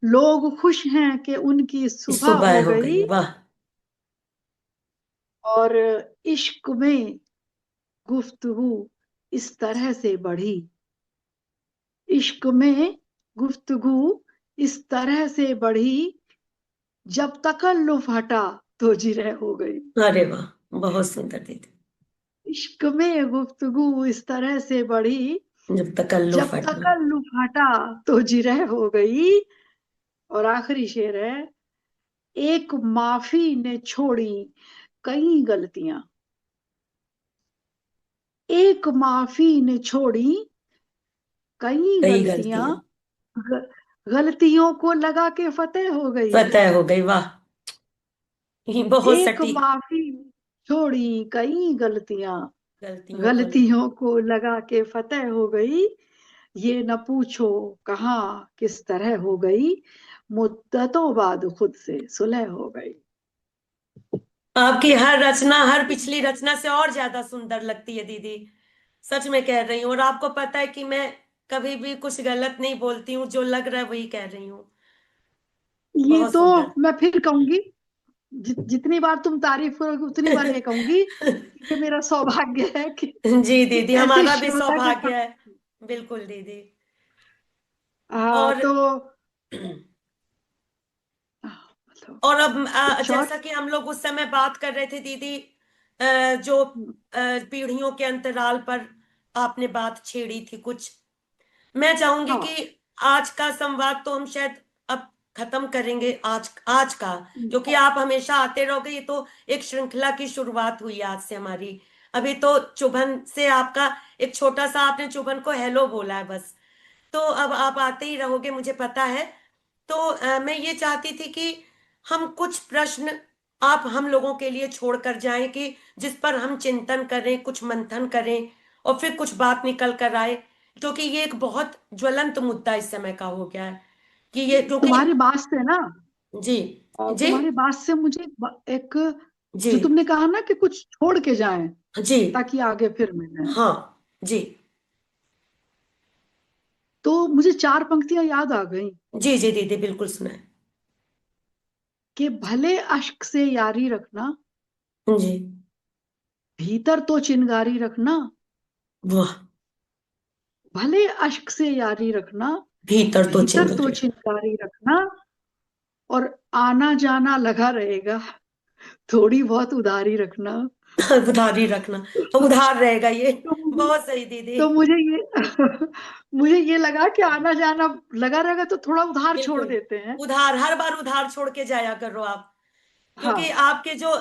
लोग खुश हैं कि उनकी सुबह सुबह हो हो गई। गई, वाह। और इश्क में गुफ्तगू इस तरह से बढ़ी। इश्क में गुफ्तगू इस तरह से बढ़ी, जब तकल्लुफ हटा तो जिरह हो गई। अरे वाह, बहुत सुंदर दीदी। इश्क में गुफ्तगू इस तरह से बढ़ी, जब तकल्लुफ जब फटा। तकल्लुफ हटा तो जिरह हो गई। और आखिरी शेर है, एक माफी ने छोड़ी कई गलतियां, एक माफी ने छोड़ी कई कई गलतियां, गलतियां। ग- गलतियों को लगा के फतेह हो गई। फतेह हो गई, वाह। ये बहुत एक सटीक। माफी छोड़ी कई गलतियां, गलतियों को लगा। गलतियों को लगा के फतेह हो गई। ये न पूछो कहाँ किस तरह हो गई, मुद्दतों बाद खुद से सुलह हो गई। आपकी हर रचना, हर पिछली रचना से और ज्यादा सुंदर लगती है दीदी। सच में कह रही हूँ। और आपको पता है कि मैं कभी भी कुछ गलत नहीं बोलती हूँ, जो लग रहा है वही कह रही हूँ। ये बहुत तो सुंदर। मैं फिर कहूंगी, जितनी बार तुम तारीफ करोगे उतनी बार ये कहूंगी कि ये मेरा सौभाग्य है जी कि दीदी, ऐसे हमारा भी श्रोता के सौभाग्य साथ। है। बिल्कुल दीदी। हाँ और तो मतलब और अब कुछ और। जैसा कि हम लोग उस समय बात कर रहे थे दीदी, जो पीढ़ियों के अंतराल पर आपने बात छेड़ी थी कुछ। मैं चाहूंगी हाँ। कि आज का संवाद तो हम शायद अब खत्म करेंगे, आज आज का। क्योंकि आप हमेशा आते रहोगे, ये तो एक श्रृंखला की शुरुआत हुई है आज से हमारी। अभी तो चुभन से आपका एक छोटा सा, आपने चुभन को हेलो बोला है बस। तो अब आप आते ही रहोगे, मुझे पता है। तो मैं ये चाहती थी कि हम कुछ प्रश्न आप हम लोगों के लिए छोड़ कर जाएं, कि जिस पर हम चिंतन करें, कुछ मंथन करें, और फिर कुछ बात निकल कर आए। क्योंकि ये एक बहुत ज्वलंत मुद्दा इस समय का हो गया है, कि ये क्योंकि। तुम्हारी बात से ना, जी। जी। तुम्हारी बात से मुझे एक, जी। जो तुमने कहा ना कि कुछ छोड़ के जाएं जी। ताकि आगे फिर मिले, हाँ। जी। तो मुझे चार पंक्तियां याद आ गई जी। जी दीदी, बिल्कुल सुना है। कि भले अश्क से यारी रखना, जी। भीतर तो चिंगारी रखना, वाह। भले अश्क से यारी रखना, भीतर तो भीतर तो चिंगारी। चिंगारी रखना, और आना जाना लगा रहेगा, थोड़ी बहुत उधारी रखना। उधारी रखना। तो उधार रहेगा ये। तो मुझे बहुत सही दीदी। तो मुझे ये मुझे ये लगा कि आना जाना लगा रहेगा तो थोड़ा उधार छोड़ बिल्कुल। देते हैं। उधार, हर बार उधार छोड़ के जाया करो आप। क्योंकि हाँ। आपके जो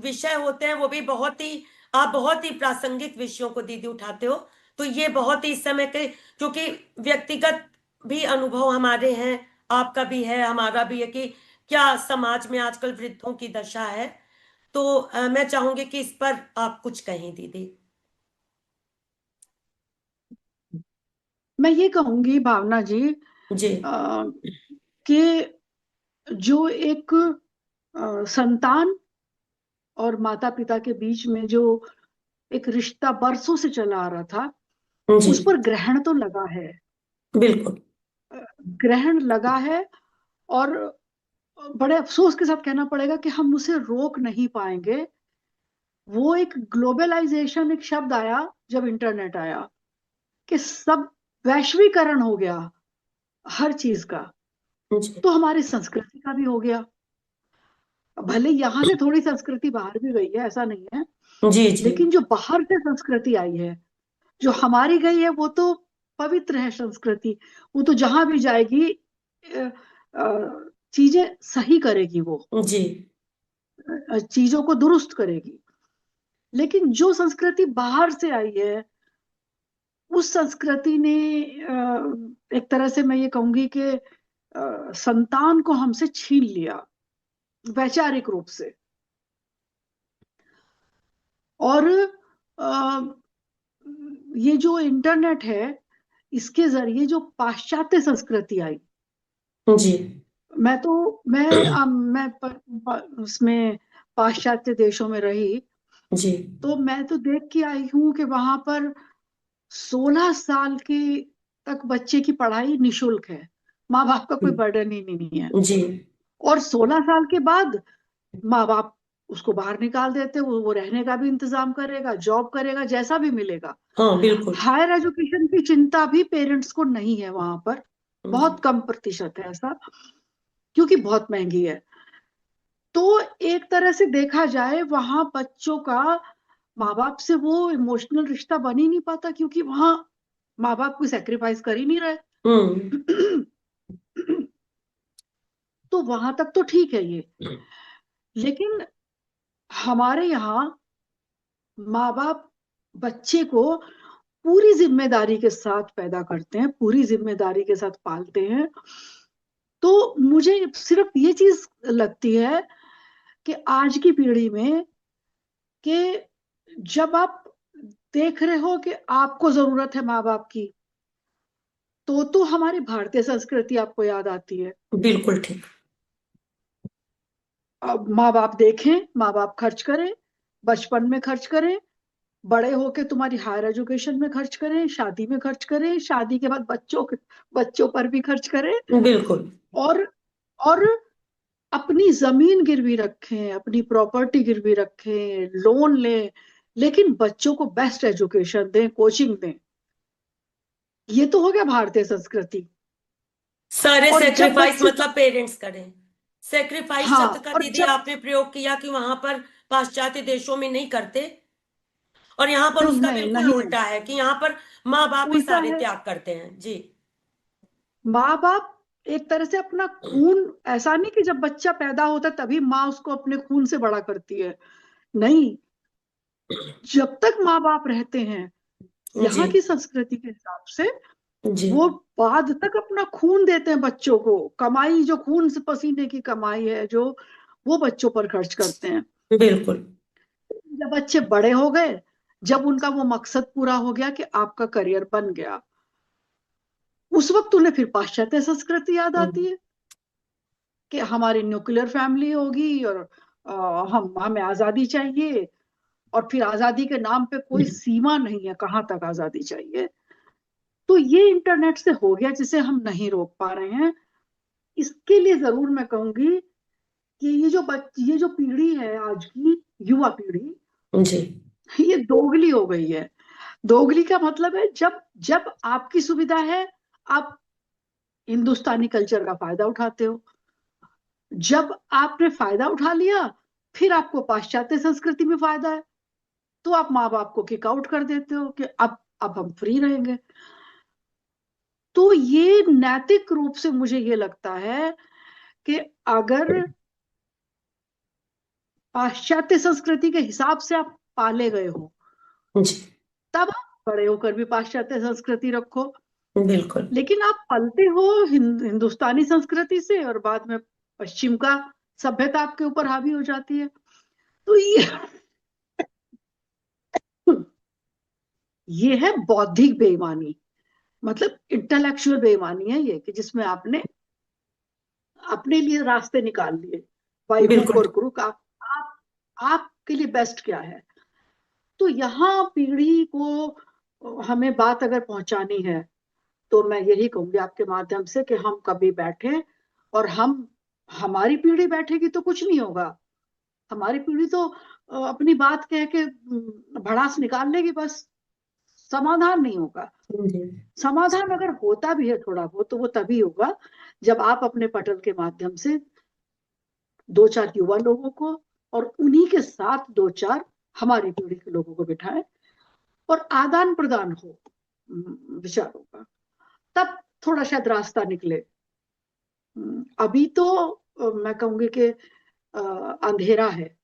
विषय होते हैं वो भी बहुत ही, आप बहुत ही प्रासंगिक विषयों को दीदी उठाते हो। तो ये बहुत ही इस समय के, क्योंकि व्यक्तिगत भी अनुभव हमारे हैं, आपका भी है, हमारा भी है, कि क्या समाज में आजकल वृद्धों की दशा है। तो मैं चाहूंगी कि इस पर आप कुछ कहें दीदी। मैं ये कहूंगी भावना जी, जी। अ, कि जो एक संतान और माता पिता के बीच में जो एक रिश्ता बरसों से चला आ रहा था, जी। उस पर ग्रहण तो लगा है, बिल्कुल। ग्रहण लगा है। और बड़े अफसोस के साथ कहना पड़ेगा कि हम उसे रोक नहीं पाएंगे। वो एक ग्लोबलाइजेशन, एक शब्द आया जब इंटरनेट आया, कि सब वैश्वीकरण हो गया हर चीज का, जी। तो हमारी संस्कृति का भी हो गया। भले यहाँ से थोड़ी संस्कृति बाहर भी गई है, ऐसा नहीं है, जी। जी। लेकिन जो बाहर से संस्कृति आई है, जो हमारी गई है, वो तो पवित्र है संस्कृति। वो तो जहां भी जाएगी चीजें सही करेगी, वो जी। चीजों को दुरुस्त करेगी। लेकिन जो संस्कृति बाहर से आई है, उस संस्कृति ने एक तरह से मैं ये कहूंगी कि संतान को हमसे छीन लिया वैचारिक रूप से। और अ, ये जो इंटरनेट है, इसके जरिए जो पाश्चात्य संस्कृति आई, जी। मैं उसमें पाश्चात्य देशों में रही, जी। तो मैं तो देख के आई हूँ कि वहां पर 16 साल की तक बच्चे की पढ़ाई निशुल्क है, माँ बाप का कोई बर्डन ही नहीं है। जी। और 16 साल के बाद माँ बाप उसको बाहर निकाल देते, वो रहने का भी इंतजाम करेगा, जॉब करेगा, जैसा भी मिलेगा। हाँ बिल्कुल। हायर एजुकेशन की चिंता भी पेरेंट्स को नहीं है वहां पर, जी। बहुत कम प्रतिशत है ऐसा, क्योंकि बहुत महंगी है। तो एक तरह से देखा जाए, वहां बच्चों का माँ बाप से वो इमोशनल रिश्ता बन ही नहीं पाता, क्योंकि वहां माँ बाप कोई सेक्रीफाइस कर ही नहीं रहे। हम्म। तो वहां तक तो ठीक है ये। लेकिन हमारे यहाँ माँ बाप बच्चे को पूरी जिम्मेदारी के साथ पैदा करते हैं, पूरी जिम्मेदारी के साथ पालते हैं। तो मुझे सिर्फ ये चीज लगती है कि आज की पीढ़ी में, कि जब आप देख रहे हो कि आपको जरूरत है माँ बाप की, तो हमारी भारतीय संस्कृति आपको याद आती है। बिल्कुल ठीक। अब माँ बाप देखें, माँ बाप खर्च करें, बचपन में खर्च करें, बड़े होके तुम्हारी हायर एजुकेशन में खर्च करें, शादी में खर्च करें, शादी के बाद बच्चों पर भी खर्च करें, बिल्कुल। और और अपनी जमीन गिरवी रखें, अपनी प्रॉपर्टी गिरवी रखें, लोन लें, लेकिन बच्चों को बेस्ट एजुकेशन दें, कोचिंग दें। ये तो हो गया भारतीय संस्कृति। सारे और जब सेक्रीफाइस बच्चे, मतलब पेरेंट्स करें। सेक्रीफाइस हाँ, शब्द का और दीदी जब, आपने प्रयोग किया कि वहां पर पाश्चात्य देशों में नहीं करते, और यहाँ पर नहीं उसका नहीं बिल्कुल नहीं, उल्टा है कि यहाँ पर माँ बाप ही उल्टा सारे है। त्याग करते हैं जी। माँ बाप एक तरह से अपना खून, ऐसा नहीं कि जब बच्चा पैदा होता है तभी माँ उसको अपने खून से बड़ा करती है, नहीं, जब तक माँ बाप रहते हैं, जी। यहाँ की संस्कृति के हिसाब से जी। वो बाद तक अपना खून देते हैं बच्चों को, कमाई जो खून से पसीने की कमाई है जो, वो बच्चों पर खर्च करते हैं। बिल्कुल। जब बच्चे बड़े हो गए, जब उनका वो मकसद पूरा हो गया कि आपका करियर बन गया, उस वक्त उन्हें फिर पाश्चात्य संस्कृति याद आती है कि हमारी न्यूक्लियर फैमिली होगी, और हम हमें आजादी चाहिए, और फिर आजादी के नाम पे कोई सीमा नहीं है, कहाँ तक आजादी चाहिए। तो ये इंटरनेट से हो गया जिसे हम नहीं रोक पा रहे हैं। इसके लिए जरूर मैं कहूंगी कि ये जो पीढ़ी है आज की, युवा पीढ़ी, जी। ये दोगली हो गई है। दोगली का मतलब है, जब जब आपकी सुविधा है, आप हिंदुस्तानी कल्चर का फायदा उठाते हो, जब आपने फायदा उठा लिया, फिर आपको पाश्चात्य संस्कृति में फायदा है, तो आप माँ बाप को किक आउट कर देते हो कि अब हम फ्री रहेंगे। तो ये नैतिक रूप से मुझे ये लगता है कि अगर पाश्चात्य संस्कृति के हिसाब से आप पाले गए हो, जी। तब आप बड़े होकर भी पाश्चात्य संस्कृति रखो। बिल्कुल। लेकिन आप पलते हो हिंदुस्तानी संस्कृति से, और बाद में पश्चिम का सभ्यता आपके ऊपर हावी हो जाती है। तो ये है बौद्धिक बेईमानी, मतलब इंटेलेक्चुअल बेईमानी है ये, कि जिसमें आपने अपने लिए रास्ते निकाल लिए, बाई हुक बिल्कुल। और क्रुक। आप आपके लिए बेस्ट क्या है। तो यहाँ पीढ़ी को हमें बात अगर पहुंचानी है, तो मैं यही कहूंगी आपके माध्यम से कि हम कभी बैठे, और हमारी पीढ़ी बैठेगी तो कुछ नहीं होगा। हमारी पीढ़ी तो अपनी बात कह के भड़ास निकाल लेगी बस, समाधान नहीं होगा। जी। समाधान अगर होता भी है थोड़ा बहुत, तो वो तभी होगा जब आप अपने पटल के माध्यम से दो चार युवा लोगों को, और उन्हीं के साथ दो चार हमारी पीढ़ी के लोगों को बिठाएं, और आदान प्रदान हो विचारों का, तब थोड़ा शायद रास्ता निकले। अभी तो मैं कहूंगी कि अंधेरा है,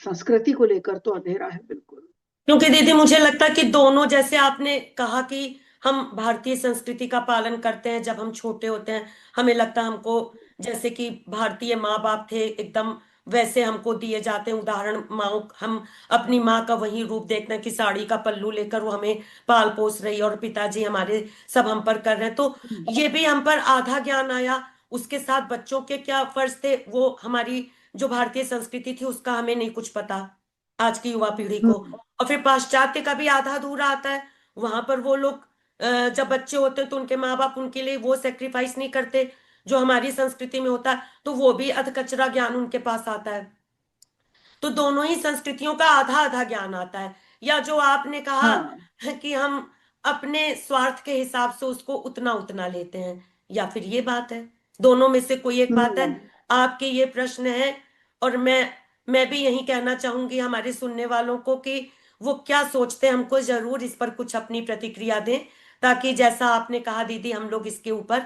संस्कृति को लेकर तो अंधेरा है बिल्कुल। क्योंकि दीदी मुझे लगता है कि दोनों, जैसे आपने कहा कि हम भारतीय संस्कृति का पालन करते हैं जब हम छोटे होते हैं, हमें लगता है हमको जैसे कि भारतीय माँ बाप थे एकदम वैसे हमको दिए जाते हैं उदाहरण, माँ हम अपनी माँ का वही रूप देखते हैं कि साड़ी का पल्लू लेकर वो हमें पाल पोस रही है और पिताजी हमारे सब हम पर कर रहे हैं, तो ये भी हम पर आधा ज्ञान आया। उसके साथ बच्चों के क्या फर्ज थे, वो हमारी जो भारतीय संस्कृति थी उसका हमें नहीं कुछ पता आज की युवा पीढ़ी को। हम्म और फिर पाश्चात्य का भी आधा अधूरा आता है, वहां पर वो लोग जब बच्चे होते हैं तो उनके माँ बाप उनके लिए वो सेक्रीफाइस नहीं करते जो हमारी संस्कृति में होता है, तो वो भी अधकचरा ज्ञान उनके पास आता है। तो दोनों ही संस्कृतियों का आधा आधा ज्ञान आता है। या जो आपने कहा हाँ। कि हम अपने स्वार्थ के हिसाब से उसको उतना उतना लेते हैं, या फिर ये बात है, दोनों में से कोई एक बात है। हम्म आपके ये प्रश्न है, और मैं मैं भी यही कहना चाहूंगी हमारे सुनने वालों को कि वो क्या सोचते हैं, हमको जरूर इस पर कुछ अपनी प्रतिक्रिया दें, ताकि जैसा आपने कहा दीदी, हम लोग इसके ऊपर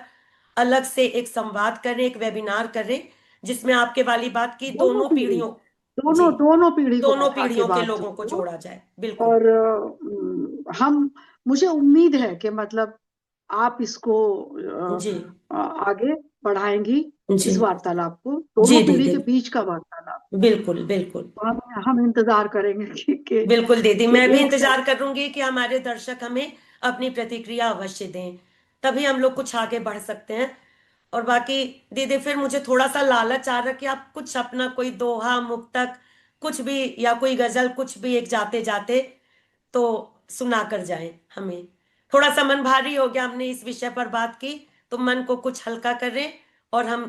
अलग से एक संवाद करें, एक वेबिनार करें, जिसमें आपके वाली बात की दोनों दोनों पीढ़ी, पीढ़ियों, जी, दोनों पीढ़ी को दोनों बैठा के पीढ़ियों के बात लोगों को हो। जोड़ा जाए। बिल्कुल। और हम, मुझे उम्मीद है कि मतलब आप इसको जी आगे बढ़ाएंगी, जी इस वार्तालाप को, जी दोनों पीढ़ी दीदी, के बीच का वार्तालाप। बिल्कुल बिल्कुल। तो हम इंतजार करेंगे बिल्कुल दीदी, कि मैं भी एक साथ। इंतजार करूंगी कि हमारे दर्शक हमें अपनी प्रतिक्रिया अवश्य दें, तभी हम लोग कुछ आगे बढ़ सकते हैं। और बाकी दीदी, फिर मुझे थोड़ा सा लालच आ रहा कि आप कुछ अपना कोई दोहा, मुक्तक, कुछ भी, या कोई गजल, कुछ भी एक जाते जाते तो सुना कर जाएं हमें। थोड़ा सा मन भारी हो गया, हमने इस विषय पर बात की, तो मन को कुछ हल्का करें, और हम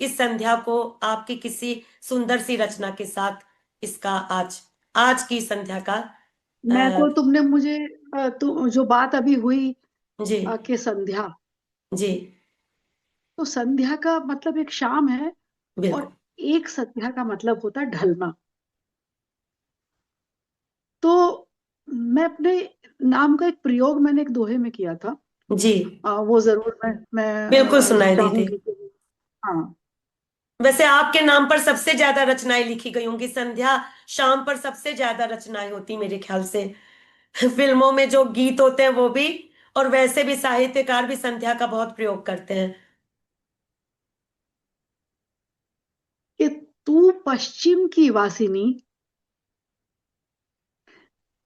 इस संध्या को आपकी किसी सुंदर सी रचना के साथ इसका आज आज की संध्या का मैं अ, को तुमने मुझे तो जो बात अभी हुई जी कि संध्या, जी तो संध्या का मतलब एक शाम है, बिल्कुल। और एक संध्या का मतलब होता है ढलना। तो मैं अपने नाम का एक प्रयोग मैंने एक दोहे में किया था। जी वो जरूर मैं बिल्कुल सुनाए दीदी। चाहूंगी कि, हाँ। वैसे आपके नाम पर सबसे ज्यादा रचनाएं लिखी गई होंगी, संध्या शाम पर सबसे ज्यादा रचनाएं होती मेरे ख्याल से। फिल्मों में जो गीत होते हैं वो भी, और वैसे भी साहित्यकार भी संध्या का बहुत प्रयोग करते हैं। कि तू पश्चिम की वासिनी,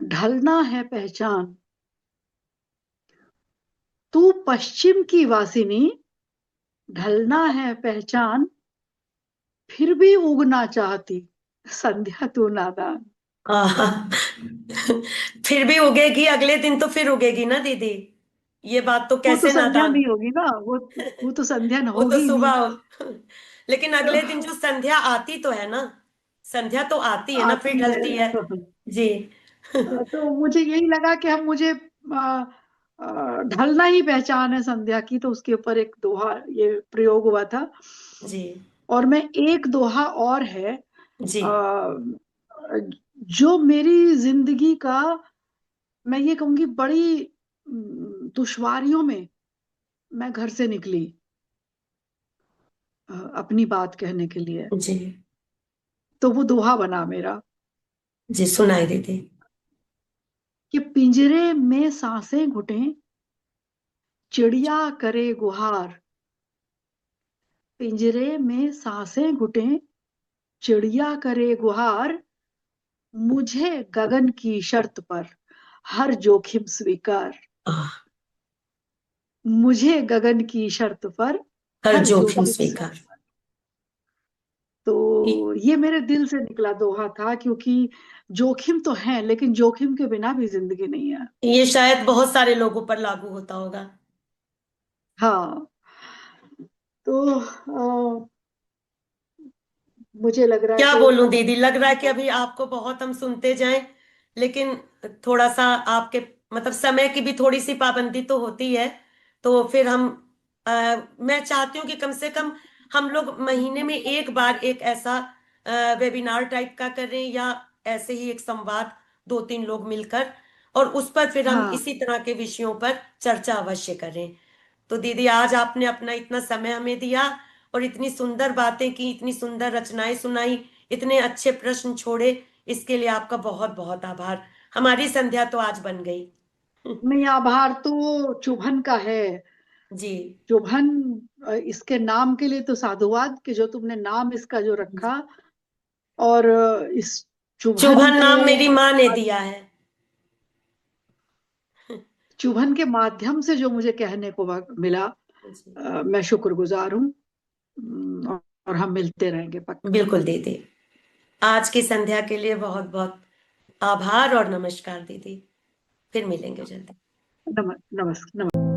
ढलना है पहचान। तू पश्चिम की वासिनी, ढलना है पहचान। फिर भी उगना चाहती, संध्या तू नादान। आहा। फिर भी उगेगी अगले दिन, तो फिर उगेगी ना दीदी, ये बात तो वो तो कैसे संध्या नादान। नहीं होगी ना, वो तो संध्या वो तो होगी ही नहीं। सुबह लेकिन अगले दिन जो संध्या आती तो है ना, संध्या तो आती है ना, फिर आती है। ढलती है। जी तो मुझे यही लगा कि हम मुझे ढलना ही पहचान है संध्या की, तो उसके ऊपर एक दोहा ये प्रयोग हुआ था। जी और मैं एक दोहा और है, जी अ, जो मेरी जिंदगी का, मैं ये कहूंगी बड़ी दुश्वारियों में मैं घर से निकली अपनी बात कहने के लिए। जी तो वो दोहा बना मेरा जी सुनाई दीदी। कि पिंजरे में सांसें घुटे, चिड़िया करे गुहार। पिंजरे में सांसें घुटे, चिड़िया करे गुहार। मुझे गगन की शर्त पर हर जोखिम स्वीकार। आह, मुझे गगन की शर्त पर हर हर जोखिम जोखिम स्वीकार। स्वीकार। तो ये मेरे दिल से निकला दोहा था, क्योंकि जोखिम तो है, लेकिन जोखिम के बिना भी जिंदगी नहीं है। ये शायद बहुत सारे लोगों पर लागू होता होगा। हाँ। तो मुझे लग रहा है क्या कि बोलूं दीदी, लग रहा है कि अभी आपको बहुत हम सुनते जाएं, लेकिन थोड़ा सा आपके मतलब समय की भी थोड़ी सी पाबंदी तो होती है। तो फिर हम मैं चाहती हूँ कि कम से कम हम लोग महीने में एक बार एक ऐसा वेबिनार टाइप का करें, या ऐसे ही एक संवाद, दो तीन लोग मिलकर, और उस पर फिर हम हाँ, इसी तरह के विषयों पर चर्चा अवश्य करें। तो दीदी, आज आपने अपना इतना समय हमें दिया, और इतनी सुंदर बातें की, इतनी सुंदर रचनाएं सुनाई, इतने अच्छे प्रश्न छोड़े, इसके लिए आपका बहुत बहुत आभार। हमारी संध्या तो आज बन गई। नहीं, आभार तो चुभन का है। जी चुभन, इसके नाम के लिए तो साधुवाद कि जो तुमने नाम इसका जो रखा। और इस चुभन चुभन के नाम मेरी माँ ने दिया है। चुभन के माध्यम से जो मुझे कहने को मिला, जी मैं शुक्रगुजार हूँ। और हम मिलते रहेंगे पक्का। बिल्कुल दीदी, आज की संध्या के लिए बहुत बहुत आभार और नमस्कार दीदी। फिर मिलेंगे जल्दी। नमस्कार।